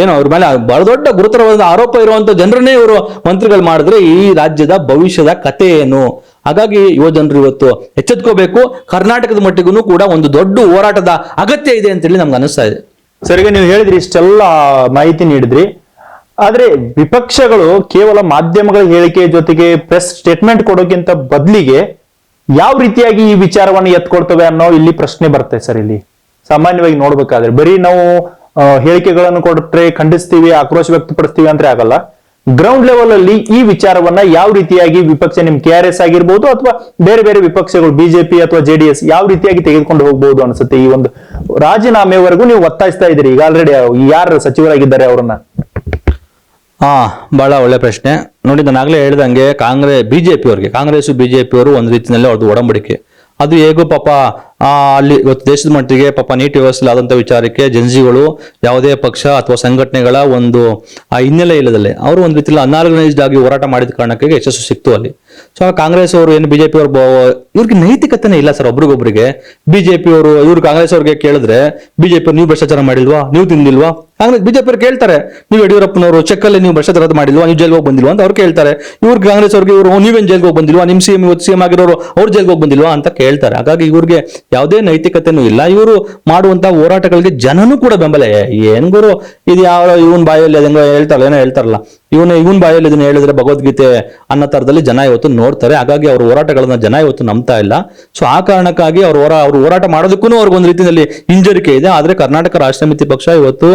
[SPEAKER 2] ಏನೋ ಅವ್ರ ಮೇಲೆ ಬಹಳ ದೊಡ್ಡ ಗುರುತರವಾದ ಆರೋಪ ಇರುವಂತ ಜನರನ್ನೇ ಇವರು ಮಂತ್ರಿಗಳು ಮಾಡಿದ್ರೆ ಈ ರಾಜ್ಯದ ಭವಿಷ್ಯದ ಕತೆ ಏನು? ಹಾಗಾಗಿ ಯುವ ಜನರು ಇವತ್ತು ಎಚ್ಚೆತ್ಕೋಬೇಕು. ಕರ್ನಾಟಕದ ಮಟ್ಟಿಗೂ ಕೂಡ ಒಂದು ದೊಡ್ಡ ಹೋರಾಟದ ಅಗತ್ಯ ಇದೆ ಅಂತೇಳಿ ನಮ್ಗೆ ಅನಿಸ್ತಾ ಇದೆ.
[SPEAKER 1] ಸರಿಗೆ ನೀವು ಹೇಳಿದ್ರಿ, ಇಷ್ಟೆಲ್ಲ ಮಾಹಿತಿ ನೀಡಿದ್ರಿ. ಆದ್ರೆ ವಿಪಕ್ಷಗಳು ಕೇವಲ ಮಾಧ್ಯಮಗಳ ಹೇಳಿಕೆ ಜೊತೆಗೆ ಪ್ರೆಸ್ ಸ್ಟೇಟ್ಮೆಂಟ್ ಕೊಡೋಕ್ಕಿಂತ ಬದಲಿಗೆ ಯಾವ ರೀತಿಯಾಗಿ ಈ ವಿಚಾರವನ್ನು ಎತ್ಕೊಳ್ತವೆ ಅನ್ನೋ ಇಲ್ಲಿ ಪ್ರಶ್ನೆ ಬರುತ್ತೆ ಸರ್. ಇಲ್ಲಿ ಸಾಮಾನ್ಯವಾಗಿ ನೋಡ್ಬೇಕಾದ್ರೆ ಬರೀ ನಾವು ಹೇಳಿಕೆಗಳನ್ನು ಕೊಟ್ರೆ ಖಂಡಿಸ್ತೀವಿ, ಆಕ್ರೋಶ ವ್ಯಕ್ತಪಡಿಸ್ತೀವಿ ಅಂದ್ರೆ ಆಗಲ್ಲ. ಗ್ರೌಂಡ್ ಲೆವೆಲ್ ಅಲ್ಲಿ ಈ ವಿಚಾರವನ್ನ ಯಾವ ರೀತಿಯಾಗಿ ವಿಪಕ್ಷ, ನಿಮ್ KRS ಆಗಿರ್ಬೋದು ಅಥವಾ ಬೇರೆ ಬೇರೆ ವಿಪಕ್ಷಗಳು ಬಿಜೆಪಿ ಅಥವಾ JDS ಯಾವ ರೀತಿಯಾಗಿ ತೆಗೆದುಕೊಂಡು ಹೋಗ್ಬಹುದು ಅನ್ಸುತ್ತೆ? ಈ ಒಂದು ರಾಜೀನಾಮೆವರೆಗೂ ನೀವು ಒತ್ತಾಯಿಸ್ತಾ ಇದ್ದೀರಿ. ಈಗ ಆಲ್ರೆಡಿ ಯಾರು ಸಚಿವರಾಗಿದ್ದಾರೆ ಅವರನ್ನ.
[SPEAKER 2] ಬಹಳ ಒಳ್ಳೆ ಪ್ರಶ್ನೆ. ನೋಡಿ, ನಾನು ಆಗ್ಲೇ ಹೇಳ್ದಂಗೆ ಕಾಂಗ್ರೆಸ್ ಬಿಜೆಪಿ ಅವರು ಒಂದು ರೀತಿಯಲ್ಲಿ ಅವ್ರದ್ದು ಒಡಂಬಡಿಕೆ ಅದು ಹೇಗೋ ಪಾಪ ಅಲ್ಲಿ ಇವತ್ತು ದೇಶದ ಮಟ್ಟಿಗೆ ಪಾಪ ನೀಟ್ ವ್ಯವಸ್ಥೆ ಆದಂತ ವಿಚಾರಕ್ಕೆ ಜನಜಿಗಳು ಯಾವುದೇ ಪಕ್ಷ ಅಥವಾ ಸಂಘಟನೆಗಳ ಒಂದು ಹಿನ್ನೆಲೆ ಇಲ್ಲದಲ್ಲೇ ಅವರು ಒಂದು ರೀತಿಯಲ್ಲಿ ಅನ್ಆರ್ಗನೈಸ್ಡ್ ಆಗಿ ಹೋರಾಟ ಮಾಡಿದ ಕಾರಣಕ್ಕೆ ಯಶಸ್ಸು ಸಿಕ್ತು ಅಲ್ಲಿ. ಸೊ ಕಾಂಗ್ರೆಸ್ ಅವರು ಏನು ಬಿಜೆಪಿ ಅವರು ಇವ್ರಿಗೆ ನೈತಿಕತೆನೇ ಇಲ್ಲ ಸರ್. ಒಬ್ರಿಗೊಬ್ರಿಗೆ ಬಿಜೆಪಿ ಅವರು ಇವ್ರು ಕಾಂಗ್ರೆಸ್ ಅವ್ರಿಗೆ ಕೇಳಿದ್ರೆ ಬಿಜೆಪಿ ನೀವು ಭ್ರಷ್ಟಾಚಾರ ಮಾಡಿಲ್ವಾ, ನೀವು ತಿಂದಿಲ್ವಾ? ಕಾಂಗ್ರೆಸ್ ಬಿಜೆಪಿ ಅವ್ರು ಕೇಳ್ತಾರೆ, ನೀವು ಯಡಿಯೂರಪ್ಪನವರು ಚೆಕ್ಕಲ್ಲಿ ನೀವು ಭ್ರಷ್ಟಾಚಾರ ಮಾಡಿಲ್ವಾ, ನೀವು ಜೈಲ್ಗೆ ಹೋಗಿ ಬಂದಿಲ್ವಾ ಅಂತ ಅವ್ರು ಕೇಳ್ತಾರೆ. ಇವ್ರು ಕಾಂಗ್ರೆಸ್ ಅವ್ರಿಗೆ ಇವರು ನೀವೇನ್ ಜೈಲ್ಗೆ ಹೋಗಿ ಬಂದಿಲ್ವಾ, ನಿಮ್ CM ಆಗಿರೋರು ಅವ್ರು ಜೈಲ್ಗೆ ಹೋಗಿ ಬಂದಿಲ್ವಾ ಅಂತ ಕೇಳ್ತಾರೆ. ಹಾಗಾಗಿ ಇವ್ರಿಗೆ ಯಾವುದೇ ನೈತಿಕತೆನೂ ಇಲ್ಲ. ಇವರು ಮಾಡುವಂತ ಹೋರಾಟಗಳಿಗೆ ಜನನೂ ಕೂಡ ಬೆಂಬಲ. ಏನ್ ಗುರು ಇದು ಯಾವ ಇವನ್ ಬಾಯಲ್ಲಿ ಅದಂಗ ಹೇಳ್ತಾರಲ್ಲ ಇವನ್ ಬಾಯಲ್ಲಿ ಇದನ್ನ ಹೇಳಿದ್ರೆ ಭಗವದ್ಗೀತೆ ಅನ್ನೋ ತರದಲ್ಲಿ ಜನ ಇವತ್ತು ನೋಡ್ತಾರೆ. ಹಾಗಾಗಿ ಅವ್ರ ಹೋರಾಟಗಳನ್ನ ಜನ ಇವತ್ತು ನಂಬ್ತಾ ಇಲ್ಲ. ಸೊ ಆ ಕಾರಣಕ್ಕಾಗಿ ಅವ್ರು ಹೋರಾಟ ಮಾಡೋದಕ್ಕೂ ಅವ್ರಿಗೊಂದು ರೀತಿಯಲ್ಲಿ ಹಿಂಜರಿಕೆ ಇದೆ. ಆದ್ರೆ ಕರ್ನಾಟಕ ರಾಷ್ಟ್ರ ಸಮಿತಿ ಪಕ್ಷ ಇವತ್ತು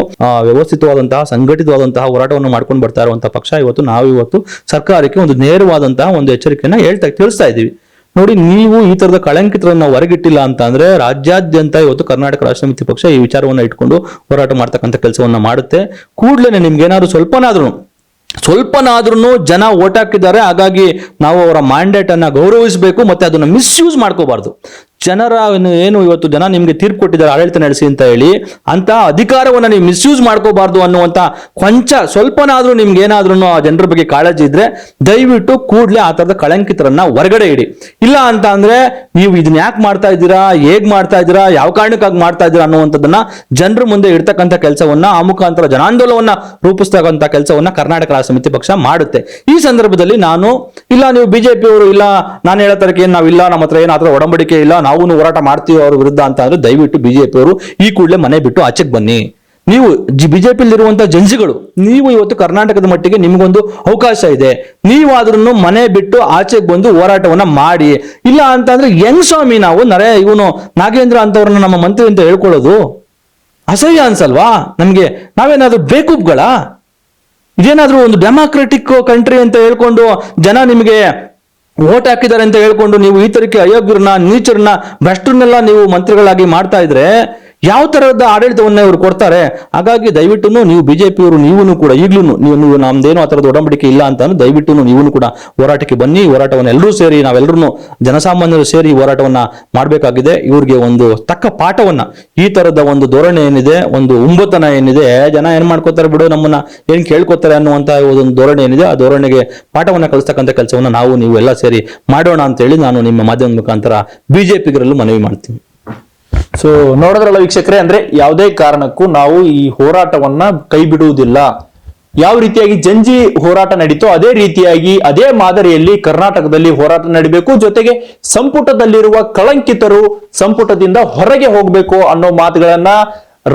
[SPEAKER 2] ವ್ಯವಸ್ಥಿತವಾದಂತಹ ಸಂಘಟಿತವಾದಂತಹ ಹೋರಾಟವನ್ನು ಮಾಡ್ಕೊಂಡು ಬರ್ತಾ ಇರುವಂತಹ ಪಕ್ಷ. ನಾವು ಇವತ್ತು ಸರ್ಕಾರಕ್ಕೆ ಒಂದು ನೇರವಾದಂತಹ ಒಂದು ಎಚ್ಚರಿಕೆಯನ್ನ ತಿಳಿಸ್ತಾ ಇದ್ದೀವಿ. ನೋಡಿ, ನೀವು ಈ ತರದ ಕಳಂಕಿತರನ್ನ ಹೊರಗಿಟ್ಟಿಲ್ಲ ಅಂತ ಅಂದ್ರೆ ರಾಜ್ಯಾದ್ಯಂತ ಇವತ್ತು ಕರ್ನಾಟಕ ರಾಷ್ಟ್ರ ಸಮಿತಿ ಪಕ್ಷ ಈ ವಿಚಾರವನ್ನ ಇಟ್ಕೊಂಡು ಹೋರಾಟ ಮಾಡ್ತಕ್ಕಂಥ ಕೆಲಸವನ್ನ ಮಾಡುತ್ತೆ. ಕೂಡ್ಲೇನೆ ನಿಮ್ಗೇನಾದ್ರು ಸ್ವಲ್ಪನಾದ್ರೂ ಜನ ಓಟ್ ಹಾಕಿದ್ದಾರೆ. ಹಾಗಾಗಿ ನಾವು ಅವರ ಮ್ಯಾಂಡೇಟ್ ಅನ್ನ ಗೌರವಿಸಬೇಕು, ಮತ್ತೆ ಅದನ್ನ ಮಿಸ್ಯೂಸ್ ಮಾಡ್ಕೋಬಾರ್ದು. ಜನರ ಏನು ಇವತ್ತು ಜನ ನಿಮ್ಗೆ ತೀರ್ಪು ಕೊಟ್ಟಿದ್ದಾರೆ ಆಡಳಿತ ನಡೆಸಿ ಅಂತ ಹೇಳಿ, ಅಂತ ಅಧಿಕಾರವನ್ನ ನೀವು ಮಿಸ್ಯೂಸ್ ಮಾಡ್ಕೋಬಾರ್ದು ಅನ್ನುವಂತ ಕೊಂಚ ಸ್ವಲ್ಪನಾದ್ರೂ ನಿಮ್ಗೆ ಏನಾದ್ರೂ ಆ ಜನರ ಬಗ್ಗೆ ಕಾಳಜಿ ಇದ್ರೆ ದಯವಿಟ್ಟು ಕೂಡ್ಲೆ ಆ ತರದ ಕಳಂಕಿತರನ್ನ ಹೊರಗಡೆ ಇಡಿ. ಇಲ್ಲ ಅಂತ ಅಂದ್ರೆ ನೀವು ಇದನ್ನ ಯಾಕೆ ಮಾಡ್ತಾ ಇದ್ದೀರಾ, ಹೇಗ್ ಮಾಡ್ತಾ ಇದ್ದೀರಾ, ಯಾವ ಕಾರಣಕ್ಕಾಗಿ ಮಾಡ್ತಾ ಇದ್ದೀರಾ ಅನ್ನುವಂಥದ್ದನ್ನ ಜನರ ಮುಂದೆ ಇಡ್ತಕ್ಕಂಥ ಕೆಲಸವನ್ನ, ಆ ಮುಖಾಂತರ ಜನಾಂದೋಲನವನ್ನ ರೂಪಿಸ್ತಕ್ಕಂಥ ಕೆಲಸವನ್ನ ಕರ್ನಾಟಕ ರಾಷ್ಟ್ರ ಸಮಿತಿ ಪಕ್ಷ ಮಾಡುತ್ತೆ. ಈ ಸಂದರ್ಭದಲ್ಲಿ ಇಲ್ಲ ನೀವು ಬಿಜೆಪಿ ಅವರು ಇಲ್ಲ, ನಾನು ಹೇಳೋ ತರಕ್ಕೆ ನಾವಿಲ್ಲ, ನಮ್ಮ ಹತ್ರ ಏನಾದ್ರೂ ಒಡಂಬಡಿಕೆ ಇಲ್ಲ, ನಾವು ಹೋರಾಟ ಮಾಡ್ತೀವಿ ಅವ್ರ ವಿರುದ್ಧ ಅಂತ ಅಂದ್ರೆ ದಯವಿಟ್ಟು ಬಿಜೆಪಿ ಅವರು ಈ ಕೂಡಲೇ ಮನೆ ಬಿಟ್ಟು ಆಚೆಗೆ ಬನ್ನಿ. ನೀವು ಬಿಜೆಪಿಯಲ್ಲಿರುವಂತಹ ಜನಸಿಗಳು, ನೀವು ಇವತ್ತು ಕರ್ನಾಟಕದ ಮಟ್ಟಿಗೆ ನಿಮ್ಗೊಂದು ಅವಕಾಶ ಇದೆ. ನೀವಾದ್ರೂ ಮನೆ ಬಿಟ್ಟು ಆಚೆಗೆ ಬಂದು ಹೋರಾಟವನ್ನ ಮಾಡಿ. ಇಲ್ಲ ಅಂತ ಅಂದ್ರೆ ಹೆಂಗ್ ಸ್ವಾಮಿ ನಾವು ಇವನು ನಾಗೇಂದ್ರ ಅಂತವ್ರನ್ನ ನಮ್ಮ ಮಂತ್ರಿ ಅಂತ ಹೇಳ್ಕೊಳ್ಳೋದು ಅಸಹ್ಯ ಅನ್ಸಲ್ವಾ ನಮ್ಗೆ? ನಾವೇನಾದ್ರೂ ಬೇಕೂಬ್ಗಳ? ಇದೇನಾದ್ರೂ ಒಂದು ಡೆಮಾಕ್ರೆಟಿಕ್ ಕಂಟ್ರಿ ಅಂತ ಹೇಳ್ಕೊಂಡು ಜನ ನಿಮಗೆ ವೋಟ್ ಹಾಕಿದ್ದಾರೆ ಅಂತ ಹೇಳ್ಕೊಂಡು ನೀವು ಈ ತರಕ್ಕೆ ಅಯೋಗ್ಯರನ್ನ, ನೀಚರನ್ನ, ಭ್ರಷ್ಟರನ್ನೆಲ್ಲ ನೀವು ಮಂತ್ರಿಗಳಾಗಿ ಮಾಡ್ತಾ ಇದ್ರೆ ಯಾವ ತರಹದ ಆಡಳಿತವನ್ನ ಇವರು ಕೊಡ್ತಾರೆ. ಹಾಗಾಗಿ ದಯವಿಟ್ಟು ನೀವು ಬಿಜೆಪಿಯವರು ನೀವು ಕೂಡ ಈಗಲೂ ನೀವು ನಮ್ದೇನು ಆ ತರದ ಒಡಂಬಡಿಕೆ ಇಲ್ಲ ಅಂತ ದಯವಿಟ್ಟು ನೀವು ಕೂಡ ಹೋರಾಟಕ್ಕೆ ಬನ್ನಿ. ಹೋರಾಟವನ್ನು ಎಲ್ಲರೂ ಸೇರಿ ನಾವೆಲ್ಲರೂ ಜನಸಾಮಾನ್ಯರು ಸೇರಿ ಹೋರಾಟವನ್ನ ಮಾಡಬೇಕಾಗಿದೆ. ಇವ್ರಿಗೆ ಒಂದು ತಕ್ಕ ಪಾಠವನ್ನ, ಈ ತರದ ಒಂದು ಧೋರಣೆ ಏನಿದೆ, ಒಂದು ಉಂಬತನ ಏನಿದೆ, ಜನ ಏನ್ ಮಾಡ್ಕೋತಾರೆ ಬಿಡು ನಮ್ಮನ್ನ ಏನ್ ಕೇಳ್ಕೊತಾರೆ ಅನ್ನುವಂತ ಒಂದು ಧೋರಣೆ ಏನಿದೆ, ಆ ಧೋರಣೆಗೆ ಪಾಠವನ್ನ ಕಲಿಸ್ತಕ್ಕಂಥ ಕೆಲಸವನ್ನ ನೀವು ಎಲ್ಲ ಸೇರಿ ಮಾಡೋಣ ಅಂತ ಹೇಳಿ ನಾನು ನಿಮ್ಮ ಮಾಧ್ಯಮದ ಮುಖಾಂತರ ಬಿಜೆಪಿಗರಲ್ಲೂ ಮನವಿ ಮಾಡ್ತೀನಿ.
[SPEAKER 1] ಸೊ ನೋಡಿದ್ರಲ್ಲ ವೀಕ್ಷಕರೇ, ಅಂದ್ರೆ ಯಾವುದೇ ಕಾರಣಕ್ಕೂ ನಾವು ಈ ಹೋರಾಟವನ್ನ ಕೈ ಬಿಡುವುದಿಲ್ಲ. ಯಾವ ರೀತಿಯಾಗಿ ಜಂಜಿ ಹೋರಾಟ ನಡೀತೋ ಅದೇ ರೀತಿಯಾಗಿ ಅದೇ ಮಾದರಿಯಲ್ಲಿ ಕರ್ನಾಟಕದಲ್ಲಿ ಹೋರಾಟ ನಡೀಬೇಕು. ಜೊತೆಗೆ ಸಂಪುಟದಲ್ಲಿರುವ ಕಳಂಕಿತರು ಸಂಪುಟದಿಂದ ಹೊರಗೆ ಹೋಗ್ಬೇಕು ಅನ್ನೋ ಮಾತುಗಳನ್ನ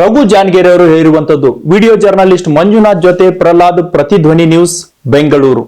[SPEAKER 1] ರಘು ಜಾನ್ಗೇರಿ ಅವರು ಹೇಳಿರುವಂತದ್ದು. ವಿಡಿಯೋ ಜರ್ನಲಿಸ್ಟ್ ಮಂಜುನಾಥ್ ಜೊತೆ ಪ್ರಹ್ಲಾದ್, ಪ್ರತಿಧ್ವನಿ ನ್ಯೂಸ್, ಬೆಂಗಳೂರು.